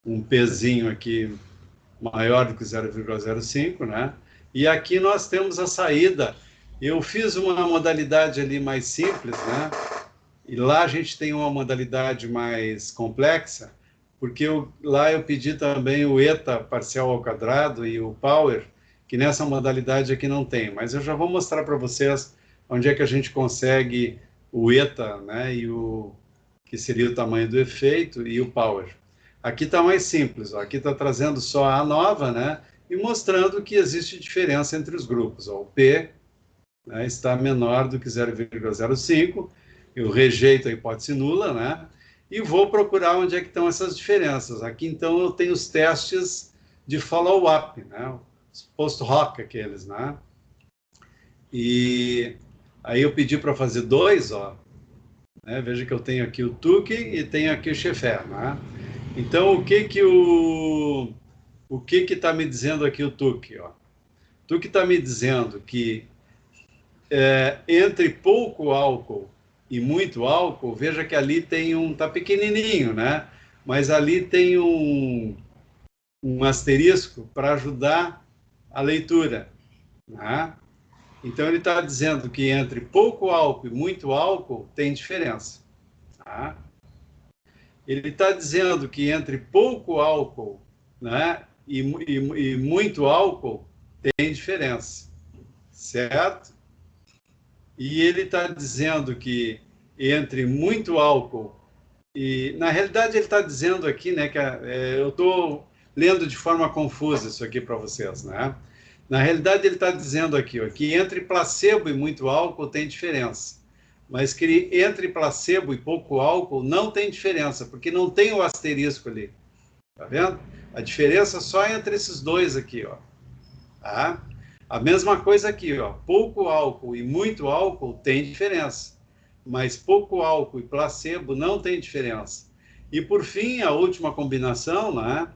[SPEAKER 1] um pezinho aqui maior do que 0,05, né? E aqui nós temos a saída. Eu fiz uma modalidade ali mais simples, né? E lá a gente tem uma modalidade mais complexa, porque lá eu pedi também o eta parcial ao quadrado e o power, que nessa modalidade aqui não tem. Mas eu já vou mostrar para vocês onde é que a gente consegue o eta, né, e o que seria o tamanho do efeito, e o power. Aqui está mais simples, ó. Aqui está trazendo só a nova, né, e mostrando que existe diferença entre os grupos. Ó. O P, né, está menor do que 0,05, eu rejeito a hipótese nula, né, e vou procurar onde é que estão essas diferenças. Aqui, então, eu tenho os testes de follow-up, né, os post-hoc aqueles, né, e aí eu pedi para fazer dois, ó, né, veja que eu tenho aqui o Tukey e tenho aqui o Sheffer, né, então, o que está me dizendo aqui o Tukey, ó? O Tukey está me dizendo que entre pouco álcool e muito álcool, veja que ali tem tá pequenininho, né? Mas ali tem um asterisco para ajudar a leitura, né? Então, ele está dizendo que entre pouco álcool e muito álcool tem diferença, tá? Ele está dizendo que entre pouco álcool, né, e muito álcool tem diferença, certo? E ele está dizendo que entre muito álcool e... Na realidade, ele está dizendo aqui, né, que eu estou lendo de forma confusa isso aqui para vocês, né? Na realidade, ele está dizendo aqui, ó, que entre placebo e muito álcool tem diferença, mas que entre placebo e pouco álcool não tem diferença, porque não tem o asterisco ali, tá vendo? A diferença só entre esses dois aqui, ó, tá? A mesma coisa aqui, ó, pouco álcool e muito álcool tem diferença, mas pouco álcool e placebo não tem diferença. E por fim, a última combinação, né,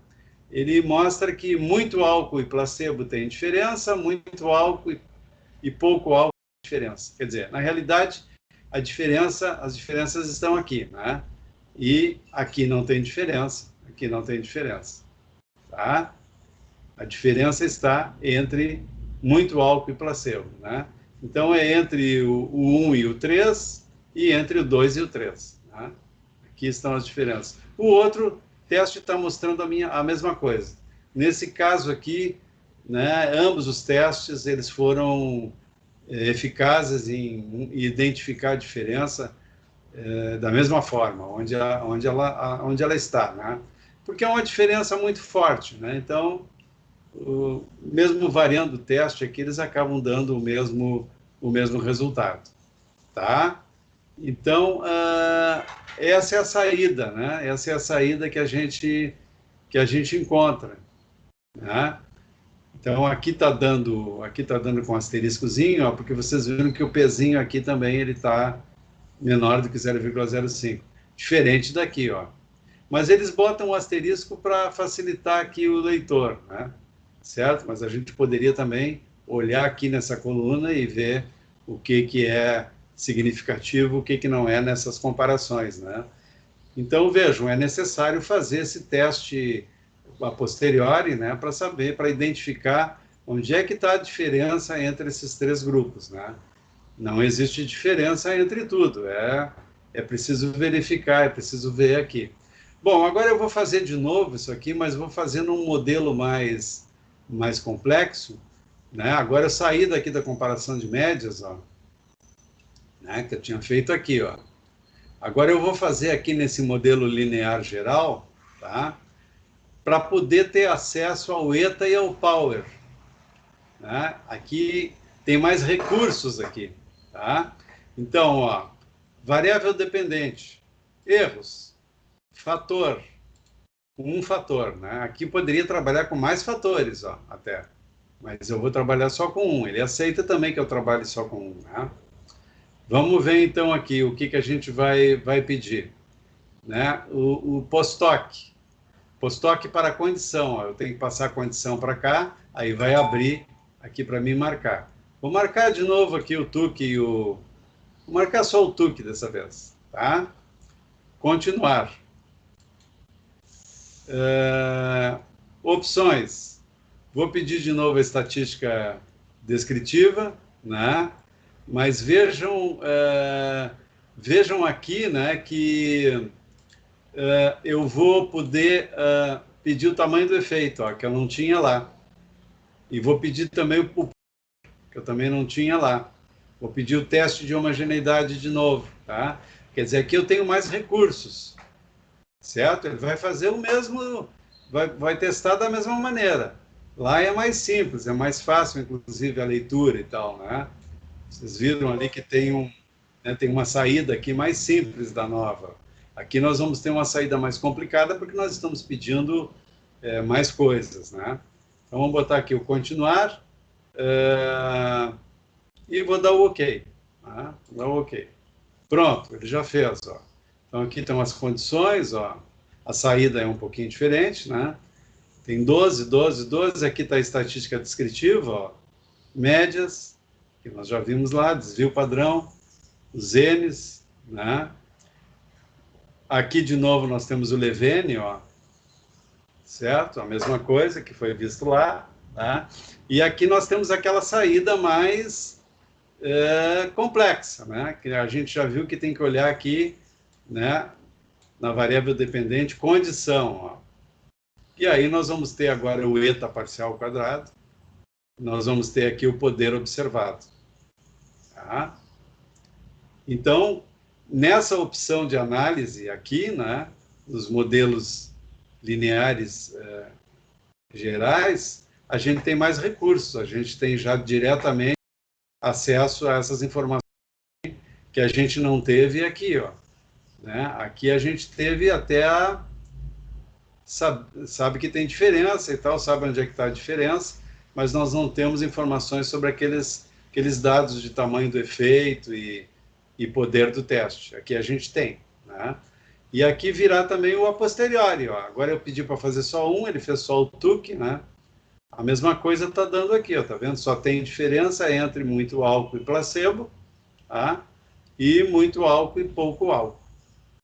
[SPEAKER 1] ele mostra que muito álcool e placebo tem diferença, muito álcool e pouco álcool tem diferença. Quer dizer, na realidade, as diferenças estão aqui, né? E aqui não tem diferença, aqui não tem diferença, tá? A diferença está entre muito álcool e placebo, né? Então, é entre o 1 e o 3 e entre o 2 e o 3, né? Aqui estão as diferenças. O outro teste está mostrando a mesma coisa. Nesse caso aqui, né, ambos os testes, eles foram eficazes em identificar a diferença da mesma forma, onde ela está, né? Porque é uma diferença muito forte, né? Então, mesmo variando o teste aqui, eles acabam dando o mesmo resultado, tá? Então, essa é a saída, né? Essa é a saída que a gente encontra, né? Então, aqui está dando com asteriscozinho, ó, porque vocês viram que o pezinho aqui também ele está menor do que 0,05. Diferente daqui, ó. Mas eles botam o asterisco para facilitar aqui o leitor, né? Certo? Mas a gente poderia também olhar aqui nessa coluna e ver o que é significativo, o que não é nessas comparações, né? Então, vejam, é necessário fazer esse teste a posteriori, né, para saber, para identificar onde é que está a diferença entre esses três grupos, né? Não existe diferença entre tudo, é preciso verificar, é preciso ver aqui. Bom, agora eu vou fazer de novo isso aqui, mas vou fazer num modelo mais complexo, né? Agora eu saí daqui da comparação de médias, ó, né, que eu tinha feito aqui, ó. Agora eu vou fazer aqui nesse modelo linear geral, tá? Para poder ter acesso ao eta e ao power, né? Aqui tem mais recursos aqui, tá? Então, ó, variável dependente, erros, fator, um fator, né? Aqui poderia trabalhar com mais fatores, ó, até, mas eu vou trabalhar só com um. Ele aceita também que eu trabalhe só com um, né? Vamos ver então aqui o que a gente vai pedir, né? O post-hoc. Post-hoc para a condição, ó, eu tenho que passar a condição para cá, aí vai abrir aqui para mim marcar. Vou marcar de novo aqui o Tukey e vou marcar só o Tukey dessa vez, tá? Continuar. Opções. Vou pedir de novo a estatística descritiva, né? Mas vejam aqui, né, que eu vou poder pedir o tamanho do efeito, ó, que eu não tinha lá. E vou pedir também o que eu também não tinha lá. Vou pedir o teste de homogeneidade de novo, tá? Quer dizer, aqui eu tenho mais recursos, certo? Ele vai fazer o mesmo, vai testar da mesma maneira. Lá é mais simples, é mais fácil, inclusive, a leitura e tal, né? Vocês viram ali que tem tem uma saída aqui mais simples da nova. Aqui nós vamos ter uma saída mais complicada porque nós estamos pedindo mais coisas, né? Então, vamos botar aqui o continuar e vou dar o OK. Tá? Vou dar o OK. Pronto, ele já fez, ó. Então, aqui estão as condições, ó. A saída é um pouquinho diferente, né? Tem 12, 12, 12. Aqui está a estatística descritiva, ó. Médias, que nós já vimos lá, desvio padrão, os N's, né? Aqui, de novo, nós temos o Levene, ó. Certo? A mesma coisa que foi visto lá, tá? E aqui nós temos aquela saída mais complexa, né? Que a gente já viu que tem que olhar aqui, né? Na variável dependente, condição, ó. E aí nós vamos ter agora o eta parcial quadrado, nós vamos ter aqui o poder observado, tá? Então, nessa opção de análise aqui, né? Dos modelos lineares gerais, a gente tem mais recursos, a gente tem já diretamente acesso a essas informações que a gente não teve aqui, ó. Né? Aqui a gente teve até sabe que tem diferença e tal, sabe onde é que está a diferença, mas nós não temos informações sobre aqueles dados de tamanho do efeito e poder do teste. Aqui a gente tem, né? E aqui virá também o a posteriori, ó. Agora eu pedi para fazer só um, ele fez só o TUC, né? A mesma coisa está dando aqui, ó, tá vendo? Só tem diferença entre muito álcool e placebo, tá? E muito álcool e pouco álcool,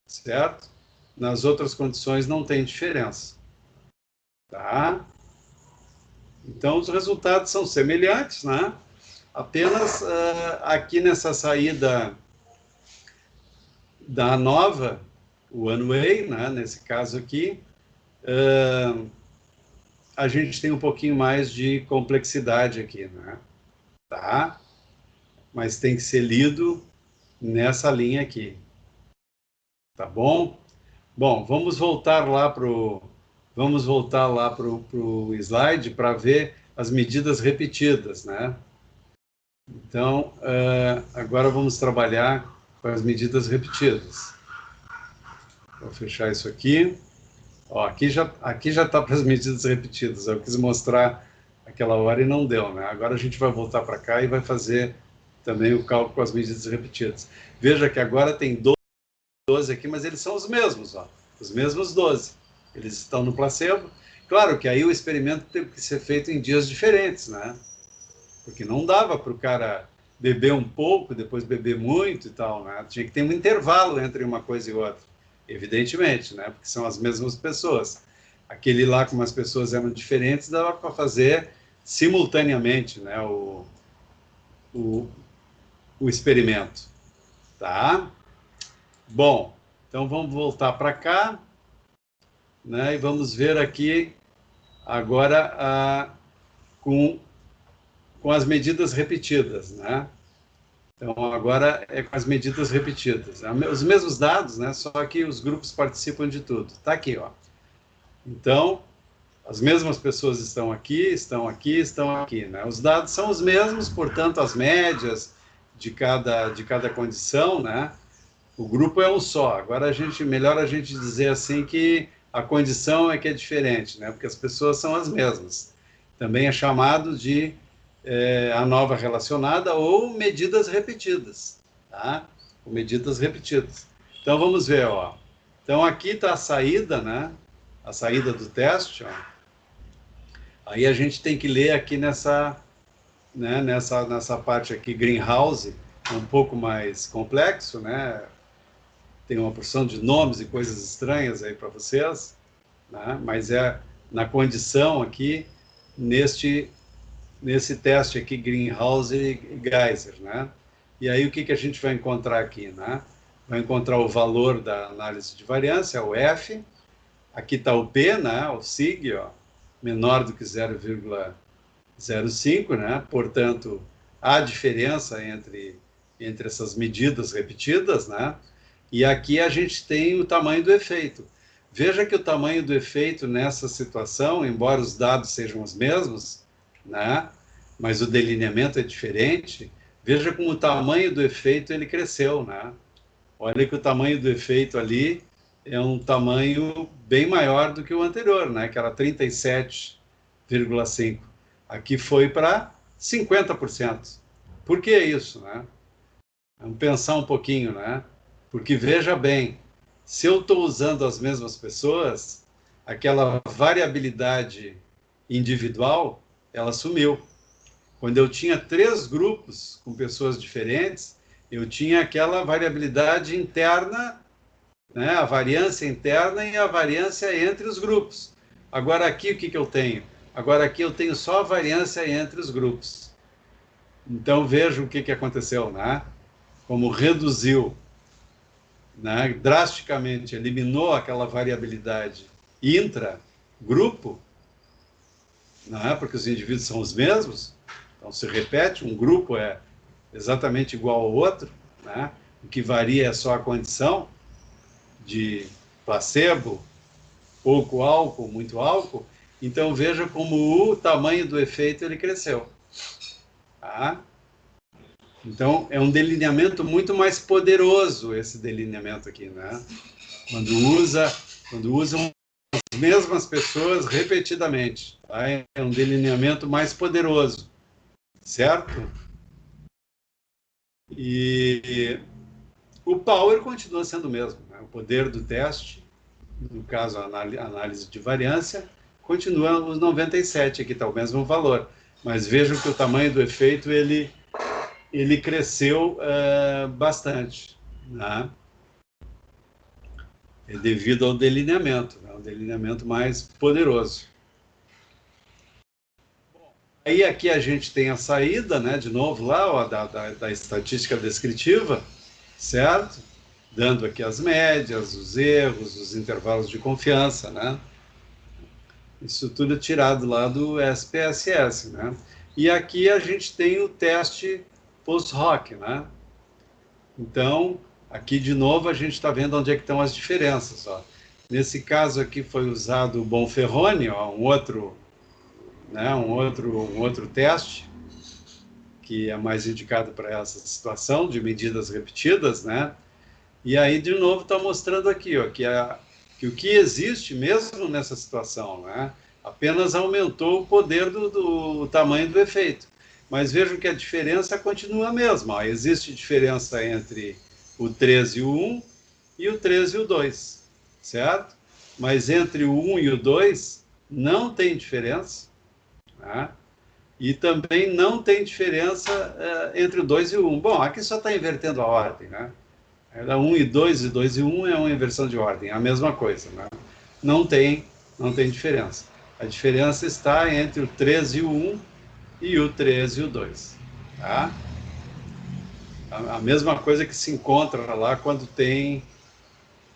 [SPEAKER 1] certo? Nas outras condições não tem diferença, tá? Então os resultados são semelhantes, né? Apenas aqui nessa saída da nova, o one way, né? Nesse caso aqui, a gente tem um pouquinho mais de complexidade aqui, né? Tá? Mas tem que ser lido nessa linha aqui. Tá bom? Bom, vamos voltar lá pro slide para ver as medidas repetidas, né? Então, agora vamos trabalhar com as medidas repetidas. Vou fechar isso aqui. Ó, aqui já está para as medidas repetidas. Eu quis mostrar aquela hora e não deu, né? Agora a gente vai voltar para cá e vai fazer também o cálculo com as medidas repetidas. Veja que agora tem 12 aqui, mas eles são os mesmos, ó. Os mesmos 12. Eles estão no placebo. Claro que aí o experimento teve que ser feito em dias diferentes, né? Porque não dava para o cara beber um pouco, depois beber muito e tal, né? Tinha que ter um intervalo entre uma coisa e outra. Evidentemente, né? Porque são as mesmas pessoas. Aquele lá, como as pessoas eram diferentes, dava para fazer simultaneamente, né? O experimento. Tá? Bom, então vamos voltar para cá, né? E vamos ver aqui agora com as medidas repetidas, né? Então, agora é com as medidas repetidas. Os mesmos dados, né? Só que os grupos participam de tudo. Está aqui, ó. Então, as mesmas pessoas estão aqui, estão aqui, estão aqui, né? Os dados são os mesmos, portanto, as médias de cada condição, né? O grupo é um só. Agora, melhor a gente dizer assim que a condição é que é diferente, né? Porque as pessoas são as mesmas. Também é chamado de a nova relacionada ou medidas repetidas, tá? Ou medidas repetidas. Então, vamos ver, ó. Então, aqui está a saída, né? A saída do teste, ó. Aí a gente tem que ler aqui nessa parte aqui, greenhouse, um pouco mais complexo, né? Tem uma porção de nomes e coisas estranhas aí para vocês, né? Mas é na condição aqui, nesse teste aqui, Greenhouse e Geiser, né? E aí o que a gente vai encontrar aqui, né? Vai encontrar o valor da análise de variância, o F. Aqui está o P, né? O sig, ó, menor do que 0,05, né? Portanto, há diferença entre entre essas medidas repetidas, né? E aqui a gente tem o tamanho do efeito. Veja que o tamanho do efeito nessa situação, embora os dados sejam os mesmos, né? Mas o delineamento é diferente. Veja como o tamanho do efeito ele cresceu, né? Olha que o tamanho do efeito ali é um tamanho bem maior do que o anterior, né? Que era 37,5. Aqui foi para 50%. Por que isso, né? Vamos pensar um pouquinho, né? Porque veja bem, se eu estou usando as mesmas pessoas, aquela variabilidade individual, ela sumiu. Quando eu tinha 3 grupos com pessoas diferentes, eu tinha aquela variabilidade interna, né? A variância interna e a variância entre os grupos. Agora aqui, o que eu tenho? Agora aqui eu tenho só a variância entre os grupos. Então veja o que aconteceu, né? Como reduziu, né, drasticamente, eliminou aquela variabilidade intra-grupo, né, porque os indivíduos são os mesmos, então se repete, um grupo é exatamente igual ao outro, né, o que varia é só a condição de placebo, pouco álcool, muito álcool. Então veja como o tamanho do efeito ele cresceu. Tá? Então, é um delineamento muito mais poderoso, esse delineamento aqui, né? Quando usam as mesmas pessoas repetidamente. Tá? É um delineamento mais poderoso, certo? E o power continua sendo o mesmo. Né? O poder do teste, no caso, a análise de variância, continua os 97, aqui está o mesmo valor. Mas vejam que o tamanho do efeito, ele cresceu bastante, né? É devido ao delineamento, né? Um delineamento mais poderoso. Aí aqui a gente tem a saída, né? De novo lá, ó, da estatística descritiva, certo? Dando aqui as médias, os erros, os intervalos de confiança, né? Isso tudo é tirado lá do SPSS, né? E aqui a gente tem o teste post-hoc, né? Então, aqui de novo a gente está vendo onde é que estão as diferenças. Ó. Nesse caso aqui foi usado o Bonferroni, ó, um outro teste que é mais indicado para essa situação de medidas repetidas, né? E aí de novo está mostrando aqui, ó, que o que existe mesmo nessa situação, né? Apenas aumentou o poder do tamanho do efeito. Mas vejam que a diferença continua a mesma. Ó. Existe diferença entre o 3 e o 1 e o 3 e o 2, certo? Mas entre o 1 e o 2 não tem diferença. Né? E também não tem diferença entre o 2 e o 1. Bom, aqui só está invertendo a ordem. Né? Era 1 e 2 e 1 é uma inversão de ordem, é a mesma coisa. Né? Não tem diferença. A diferença está entre o 3 e o 1 e o 3 e o 2. Tá? A mesma coisa que se encontra lá quando tem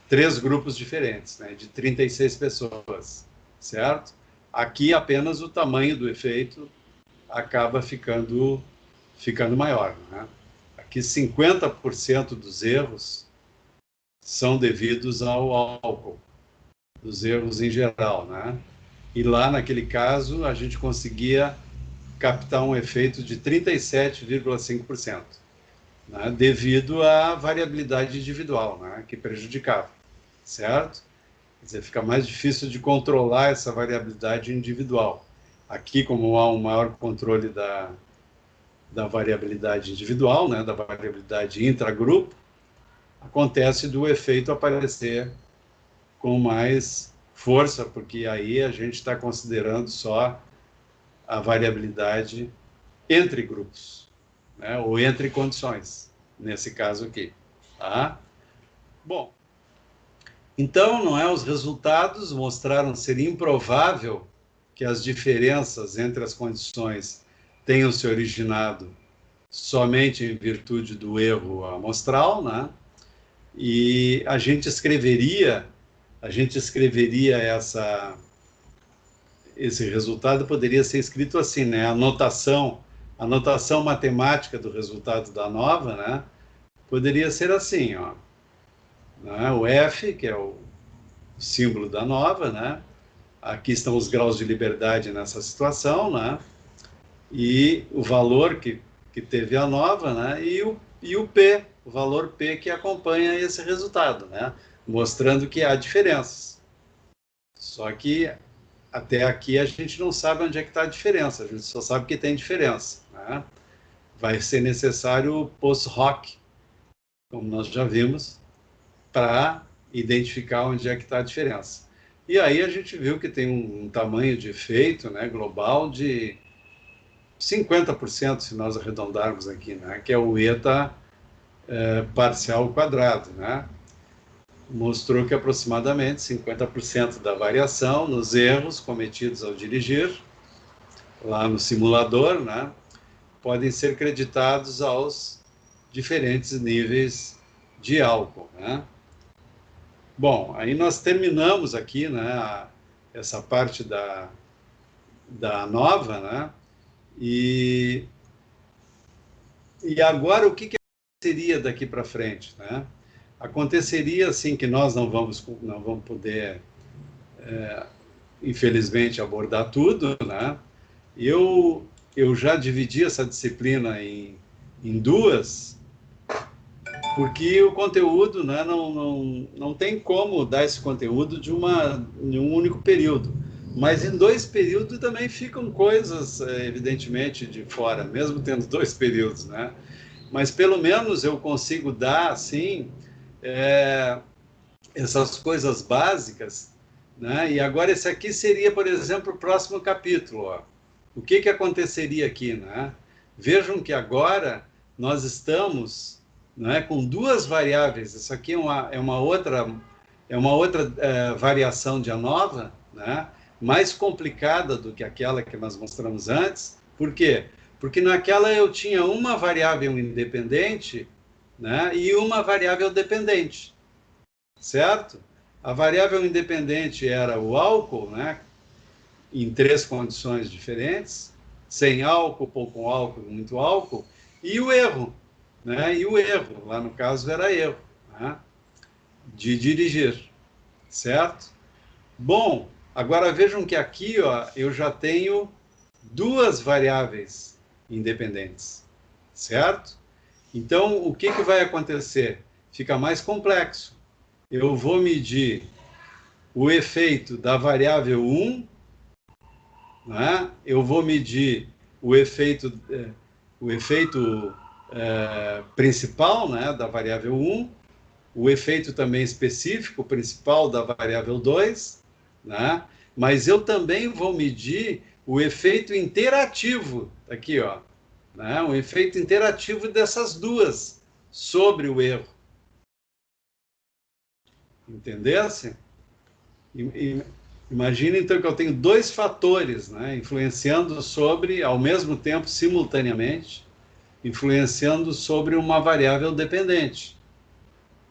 [SPEAKER 1] 3 grupos diferentes, né, de 36 pessoas, certo? Aqui apenas o tamanho do efeito acaba ficando maior. Né? Aqui 50% dos erros são devidos ao álcool, dos erros em geral. Né? E lá naquele caso a gente conseguia captar um efeito de 37,5%, né, devido à variabilidade individual, né, que prejudicava, certo? Quer dizer, fica mais difícil de controlar essa variabilidade individual. Aqui, como há um maior controle da variabilidade individual, né, da variabilidade intragrupo, acontece do efeito aparecer com mais força, porque aí a gente está considerando só a variabilidade entre grupos, né, ou entre condições, nesse caso aqui. Tá? Bom, então, não é, os resultados mostraram ser improvável que as diferenças entre as condições tenham se originado somente em virtude do erro amostral, né? E a gente escreveria esse resultado poderia ser escrito assim, né? A notação matemática do resultado da ANOVA, né? poderia ser assim, ó, né? O F, que é o símbolo da nova, né? Aqui estão os graus de liberdade nessa situação, né? E o valor que teve a nova, né? E o P, o valor P que acompanha esse resultado, né? Mostrando que há diferenças. Só que até aqui a gente não sabe onde é que está a diferença, a gente só sabe que tem diferença, né? Vai ser necessário o post-hoc, como nós já vimos, para identificar onde é que está a diferença. E aí a gente viu que tem um tamanho de efeito, né, global de 50%, se nós arredondarmos aqui, né, que é o eta parcial quadrado, né? Mostrou que aproximadamente 50% da variação nos erros cometidos ao dirigir, lá no simulador, né, podem ser creditados aos diferentes níveis de álcool, né? Bom, aí nós terminamos aqui, né, essa parte da nova, né? E agora o que seria daqui para frente, né? Aconteceria assim que nós não vamos poder, infelizmente, abordar tudo, né? Eu já dividi essa disciplina em duas, porque o conteúdo, né, não tem como dar esse conteúdo de um único período. Mas em 2 períodos também ficam coisas, evidentemente, de fora, mesmo tendo 2 períodos, né? Mas pelo menos eu consigo dar, assim, essas coisas básicas, né? E agora esse aqui seria, por exemplo, o próximo capítulo, ó. O que aconteceria aqui, né? Vejam que agora nós estamos, né, com 2 variáveis. Isso aqui é uma outra variação de ANOVA, né? Mais complicada do que aquela que nós mostramos antes. Por quê? Porque naquela eu tinha uma variável independente, né, e uma variável dependente, certo? A variável independente era o álcool, né, em 3 condições diferentes, sem álcool, pouco álcool, muito álcool, e o erro, né? E o erro, lá no caso era erro, né, de dirigir, certo? Bom, agora vejam que aqui, ó, eu já tenho 2 variáveis independentes, certo? Então, o que vai acontecer? Fica mais complexo. Eu vou medir o efeito da variável 1, né? Eu vou medir o efeito principal, né, da variável 1, o efeito também específico principal da variável 2, né? Mas eu também vou medir o efeito interativo, aqui, ó, né? O efeito interativo dessas 2 sobre o erro. Entendesse? Imagina, então, que eu tenho 2 fatores, né, influenciando sobre, ao mesmo tempo, simultaneamente, influenciando sobre uma variável dependente.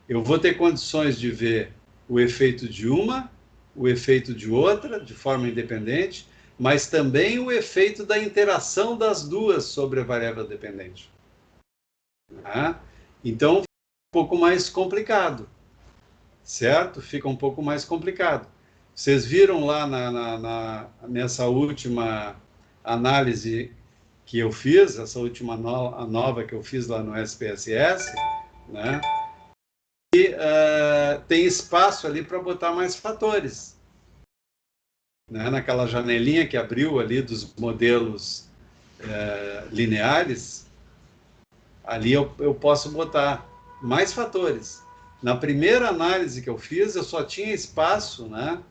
[SPEAKER 1] Eu vou ter condições de ver o efeito de uma, o efeito de outra, de forma independente, mas também o efeito da interação das 2 sobre a variável dependente. Né? Então, fica um pouco mais complicado, certo? Fica um pouco mais complicado. Vocês viram lá nessa última análise que eu fiz, essa última nova que eu fiz lá no SPSS, né? E tem espaço ali para botar mais fatores, né? Naquela janelinha que abriu ali dos modelos lineares, ali eu posso botar mais fatores. Na primeira análise que eu fiz, eu só tinha espaço, né,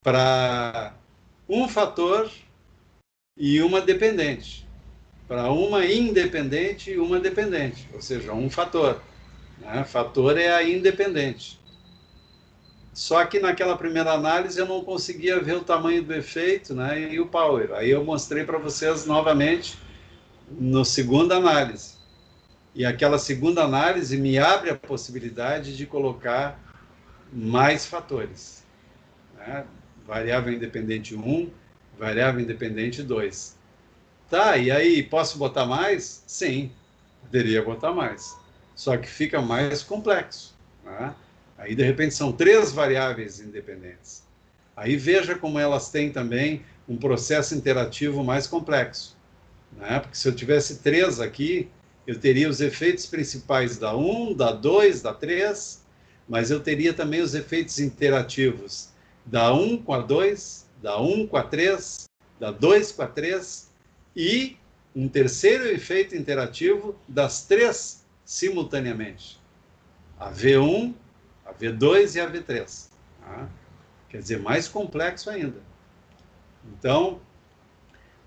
[SPEAKER 1] para um fator e uma dependente, para uma independente e uma dependente, ou seja, um fator. Né? Fator é a independente. Só que naquela primeira análise eu não conseguia ver o tamanho do efeito, né, e o power. Aí eu mostrei para vocês novamente no segunda análise. E aquela segunda análise me abre a possibilidade de colocar mais fatores. Né? Variável independente 1, variável independente 2. Tá, e aí, posso botar mais? Sim, poderia botar mais. só que fica mais complexo, né? Aí, de repente, são 3 variáveis independentes. Aí veja como elas têm também um processo interativo mais complexo, né? Porque se eu tivesse 3 aqui, eu teria os efeitos principais da 1, da 2, da 3, mas eu teria também os efeitos interativos da 1 com a 2, da 1 com a 3, da 2 com a 3 e um terceiro efeito interativo das 3 simultaneamente. A V1, a V2 e a V3. Tá? Quer dizer, mais complexo ainda. Então,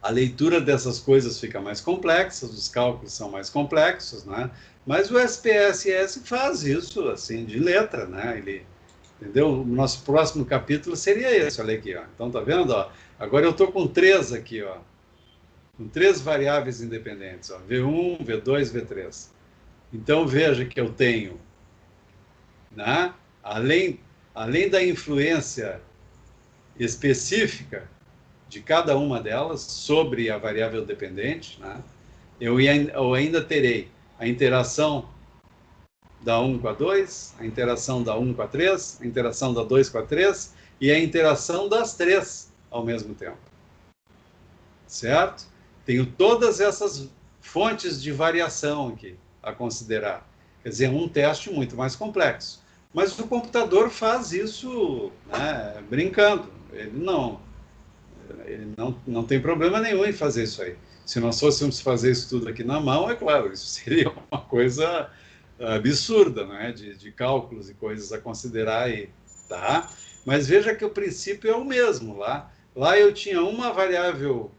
[SPEAKER 1] a leitura dessas coisas fica mais complexa, os cálculos são mais complexos, né? Mas o SPSS faz isso, assim, de letra, né? Ele, entendeu? O nosso próximo capítulo seria esse, olha aqui, ó. Então, tá vendo, ó? Agora eu estou com 3 aqui, ó. Com 3 variáveis independentes, ó. V1, V2, V3. Então, veja que eu tenho, né? Além da influência específica de cada uma delas sobre a variável dependente, né? Eu ainda terei a interação da 1 com a 2, a interação da 1 com a 3, a interação da 2 com a 3 e a interação das 3 ao mesmo tempo. Certo? Tenho todas essas fontes de variação aqui a considerar. Quer dizer, um teste muito mais complexo. Mas o computador faz isso, né, brincando. Ele não tem problema nenhum em fazer isso aí. Se nós fôssemos fazer isso tudo aqui na mão, é claro, isso seria uma coisa absurda, né? De cálculos e coisas a considerar aí, tá? Mas veja que o princípio é o mesmo. Lá eu tinha uma variável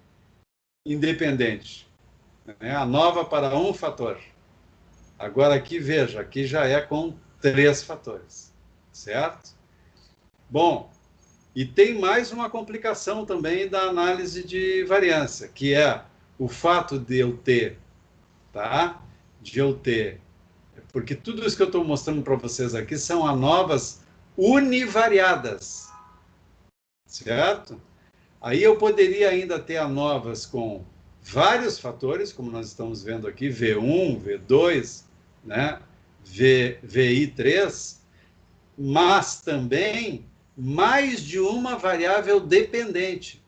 [SPEAKER 1] independente, né? A nova para um fator. Agora aqui, veja, aqui já é com 3 fatores, certo? Bom, e tem mais uma complicação também da análise de variância, que é o fato de eu ter, tá? Porque tudo isso que eu estou mostrando para vocês aqui são ANOVAs univariadas, certo? Aí eu poderia ainda ter ANOVAs com vários fatores, como nós estamos vendo aqui, V1, V2, né? VI3, mas também mais de uma variável dependente.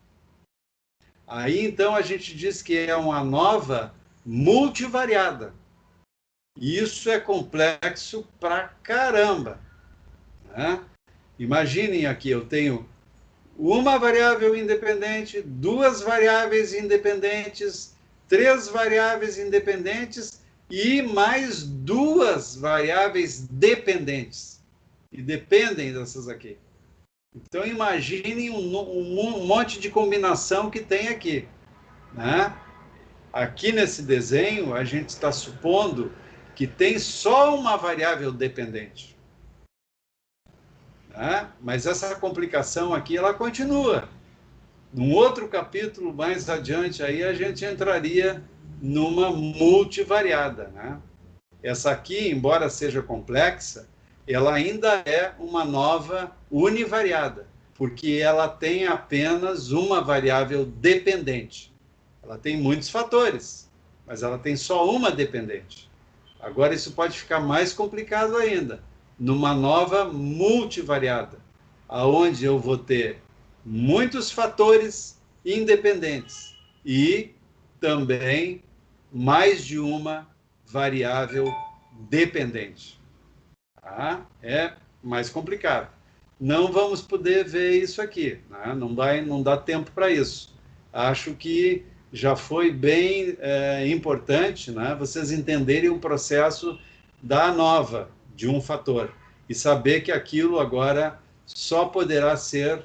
[SPEAKER 1] Aí, então, a gente diz que é uma ANOVA multivariada. E isso é complexo pra caramba, né? Imaginem aqui, eu tenho uma variável independente, 2 variáveis independentes, 3 variáveis independentes e mais 2 variáveis dependentes. E dependem dessas aqui. Então, imaginem um monte de combinação que tem aqui, né? Aqui nesse desenho, a gente está supondo que tem só uma variável dependente, né? Mas essa complicação aqui, ela continua. Num outro capítulo mais adiante, aí a gente entraria numa multivariada, né? Essa aqui, embora seja complexa, ela ainda é uma ANOVA univariada, porque ela tem apenas uma variável dependente. Ela tem muitos fatores, mas ela tem só uma dependente. Agora, isso pode ficar mais complicado ainda, numa ANOVA multivariada, onde eu vou ter muitos fatores independentes e também mais de uma variável dependente. Tá? É mais complicado. Não vamos poder ver isso aqui, né? Não dá tempo para isso. Acho que já foi bem importante, né, vocês entenderem o processo da ANOVA de um fator e saber que aquilo agora só poderá ser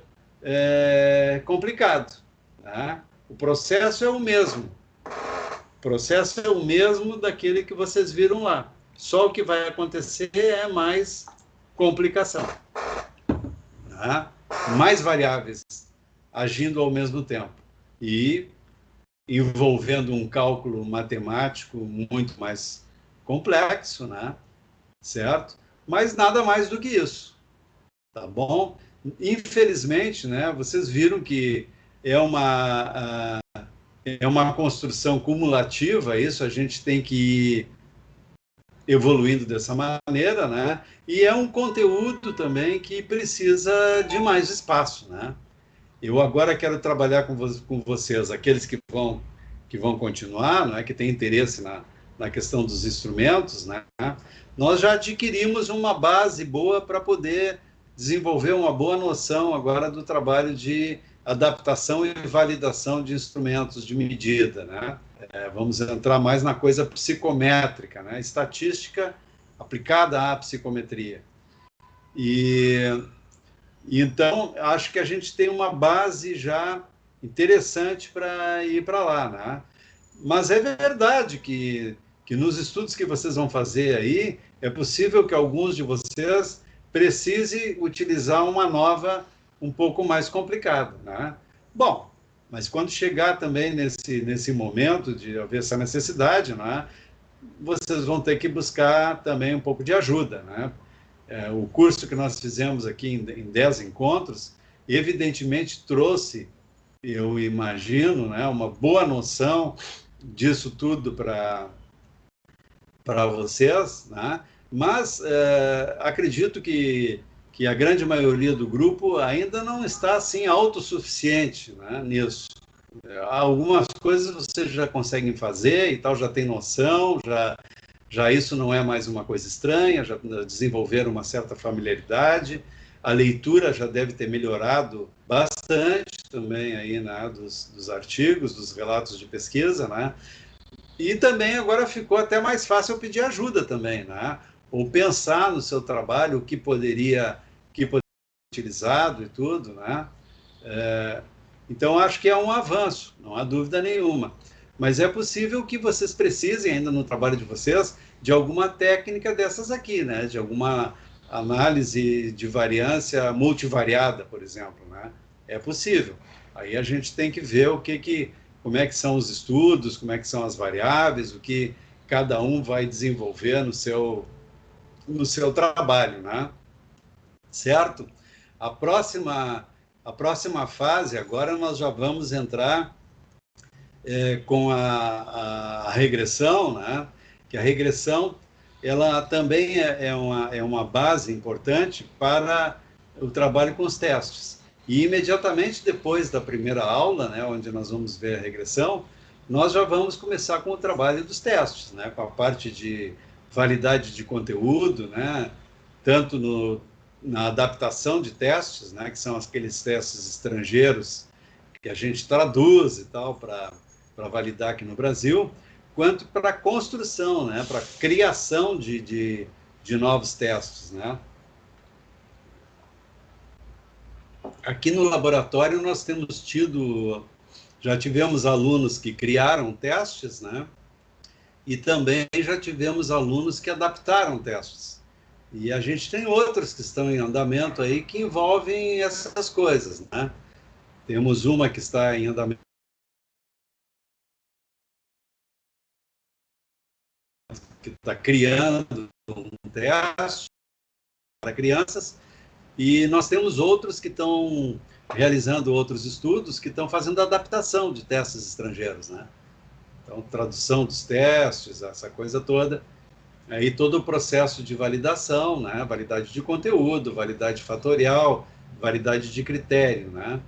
[SPEAKER 1] complicado. Né? O processo é o mesmo. O processo é o mesmo daquele que vocês viram lá. Só o que vai acontecer é mais complicação. Tá? Mais variáveis agindo ao mesmo tempo. E envolvendo um cálculo matemático muito mais complexo, né? Certo? Mas nada mais do que isso. Tá bom? Infelizmente, né, vocês viram que é uma construção cumulativa, isso a gente tem que ir evoluindo dessa maneira, né? E é um conteúdo também que precisa de mais espaço, né? Eu agora quero trabalhar com vocês, aqueles que vão continuar, né? Que têm interesse na questão dos instrumentos, né? Nós já adquirimos uma base boa para poder desenvolver uma boa noção agora do trabalho de adaptação e validação de instrumentos de medida, né? Vamos entrar mais na coisa psicométrica, né? Estatística aplicada à psicometria. Então, acho que a gente tem uma base já interessante para ir para lá, né? Mas é verdade que nos estudos que vocês vão fazer aí, é possível que alguns de vocês precise utilizar uma nova um pouco mais complicada, né? Bom, mas quando chegar também nesse momento de haver essa necessidade, né, vocês vão ter que buscar também um pouco de ajuda, né? O curso que nós fizemos aqui em 10 encontros, evidentemente trouxe, eu imagino, né, uma boa noção disso tudo para vocês, né? Mas acredito que a grande maioria do grupo ainda não está assim autossuficiente, né, nisso. Algumas coisas vocês já conseguem fazer e tal, já tem noção, já isso não é mais uma coisa estranha, já desenvolveram uma certa familiaridade, a leitura já deve ter melhorado bastante também aí, né, dos artigos, dos relatos de pesquisa, né? E também agora ficou até mais fácil pedir ajuda também, né? Ou pensar no seu trabalho o que poderia ser utilizado e tudo, né? Então, acho que é um avanço, não há dúvida nenhuma. Mas é possível que vocês precisem, ainda no trabalho de vocês, de alguma técnica dessas aqui, né? De alguma análise de variância multivariada, por exemplo, né? É possível. Aí a gente tem que ver como é que são os estudos, como é que são as variáveis, o que cada um vai desenvolver no seu trabalho, né? Certo? A próxima fase, agora nós já vamos entrar com a regressão, né? Que a regressão, ela também é uma base importante para o trabalho com os testes. E imediatamente depois da primeira aula, né, onde nós vamos ver a regressão, nós já vamos começar com o trabalho dos testes, né, com a parte de validade de conteúdo, né, tanto na adaptação de testes, né, que são aqueles testes estrangeiros que a gente traduz e tal para validar aqui no Brasil, quanto para a construção, né, para a criação de novos testes, né. Aqui no laboratório nós já tivemos alunos que criaram testes, né? E também já tivemos alunos que adaptaram testes. E a gente tem outros que estão em andamento aí que envolvem essas coisas, né? Temos uma que está em andamento que está criando um teste para crianças. E nós temos outros que estão realizando outros estudos que estão fazendo adaptação de testes estrangeiros, né? Então, tradução dos testes, essa coisa toda. Aí todo o processo de validação, né? Validade de conteúdo, validade fatorial, validade de critério, né?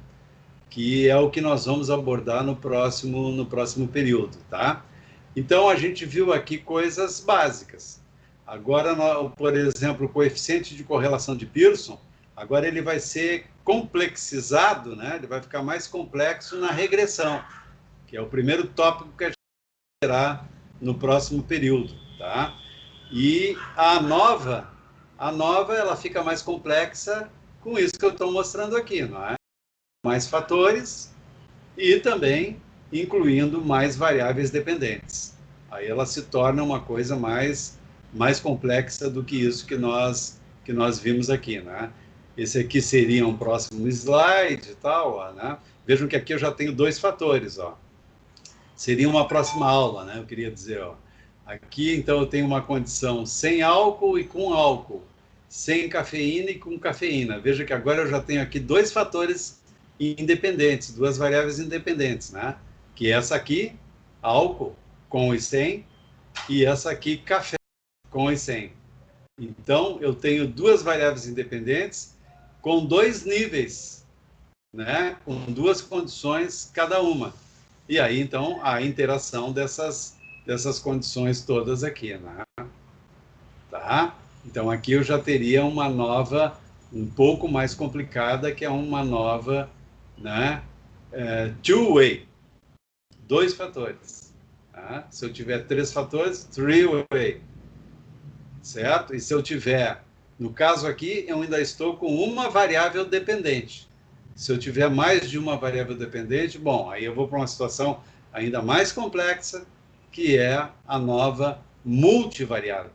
[SPEAKER 1] Que é o que nós vamos abordar no próximo período, tá? Então, a gente viu aqui coisas básicas. Agora, por exemplo, o coeficiente de correlação de Pearson, agora ele vai ser complexizado, né? Ele vai ficar mais complexo na regressão, que é o primeiro tópico que a gente terá no próximo período, tá? E a nova ela fica mais complexa com isso que eu estou mostrando aqui, não é? Mais fatores e também incluindo mais variáveis dependentes. Aí ela se torna uma coisa mais complexa do que isso que nós vimos aqui, né? Esse aqui seria um próximo slide e tal, ó, né? Vejam que aqui eu já tenho 2 fatores, ó. Seria uma próxima aula, né? Eu queria dizer, ó. Aqui, então, eu tenho uma condição sem álcool e com álcool, sem cafeína e com cafeína. Veja que agora eu já tenho aqui 2 fatores independentes, 2 variáveis independentes, né? Que essa aqui, álcool, com e sem, e essa aqui, café. com e sem. Então, eu tenho duas variáveis independentes com dois níveis, né? Com duas condições cada uma. E aí, então, a interação dessas condições todas aqui, né? Tá? Então, aqui eu já teria uma nova, um pouco mais complicada, que é uma nova, né? Two-way, dois fatores. Tá? Se eu tiver três fatores, three-way, certo? E se eu tiver, no caso aqui, eu ainda estou com uma variável dependente. Se eu tiver mais de uma variável dependente, bom, aí eu vou para uma situação ainda mais complexa, que é a nova multivariável.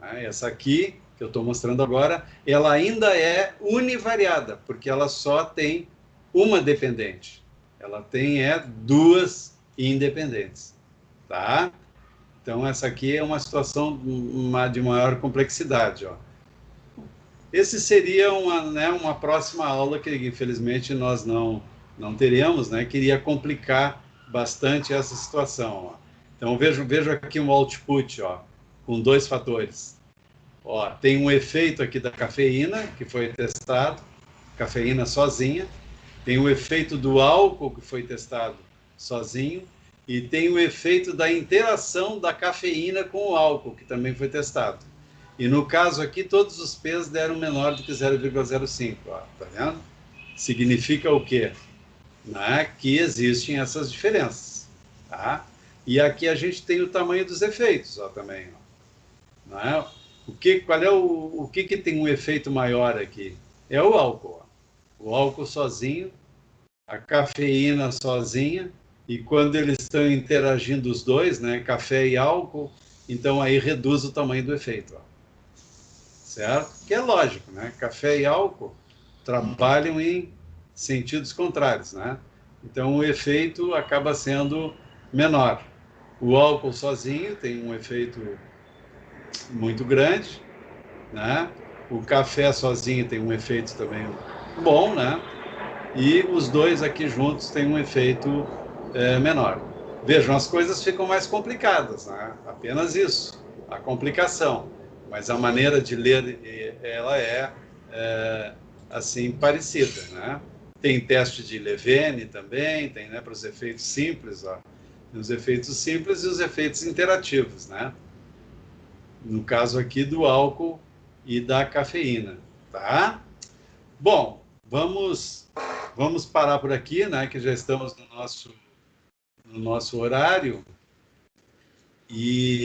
[SPEAKER 1] Essa aqui, que eu estou mostrando agora, ela ainda é univariada, porque ela só tem uma dependente. Ela tem duas independentes. Tá? Então, essa aqui é uma situação de maior complexidade. Ó. Esse seria uma próxima aula que, infelizmente, nós não teremos, né? Queria complicar bastante essa situação. Ó. Então, vejo aqui um output, ó, com dois fatores. Ó, tem um efeito aqui da cafeína, que foi testado, cafeína sozinha. Tem o efeito do álcool, que foi testado sozinho. E tem o efeito da interação da cafeína com o álcool, que também foi testado. E no caso aqui, todos os P's deram menor do que 0,05. Tá vendo? Significa o quê? Né? Que existem essas diferenças. Tá? E aqui a gente tem o tamanho dos efeitos também. Ó. Né? Qual é o que tem um efeito maior aqui? É o álcool. Ó. O álcool sozinho, a cafeína sozinha, e quando eles estão interagindo os dois, né, café e álcool, então aí reduz o tamanho do efeito. Ó. Certo? Que é lógico, né? Café e álcool trabalham em sentidos contrários, né? Então o efeito acaba sendo menor. O álcool sozinho tem um efeito muito grande, né? O café sozinho tem um efeito também bom, né? E os dois aqui juntos têm um efeito menor. Vejam, as coisas ficam mais complicadas, né? Apenas isso, a complicação. Mas a maneira de ler, ela assim, parecida, né? Tem teste de Levene também, tem, né, para os efeitos simples, ó. Os efeitos simples e os efeitos interativos, né? No caso aqui do álcool e da cafeína, tá? Bom, vamos parar por aqui, né? Que já estamos no nosso horário. E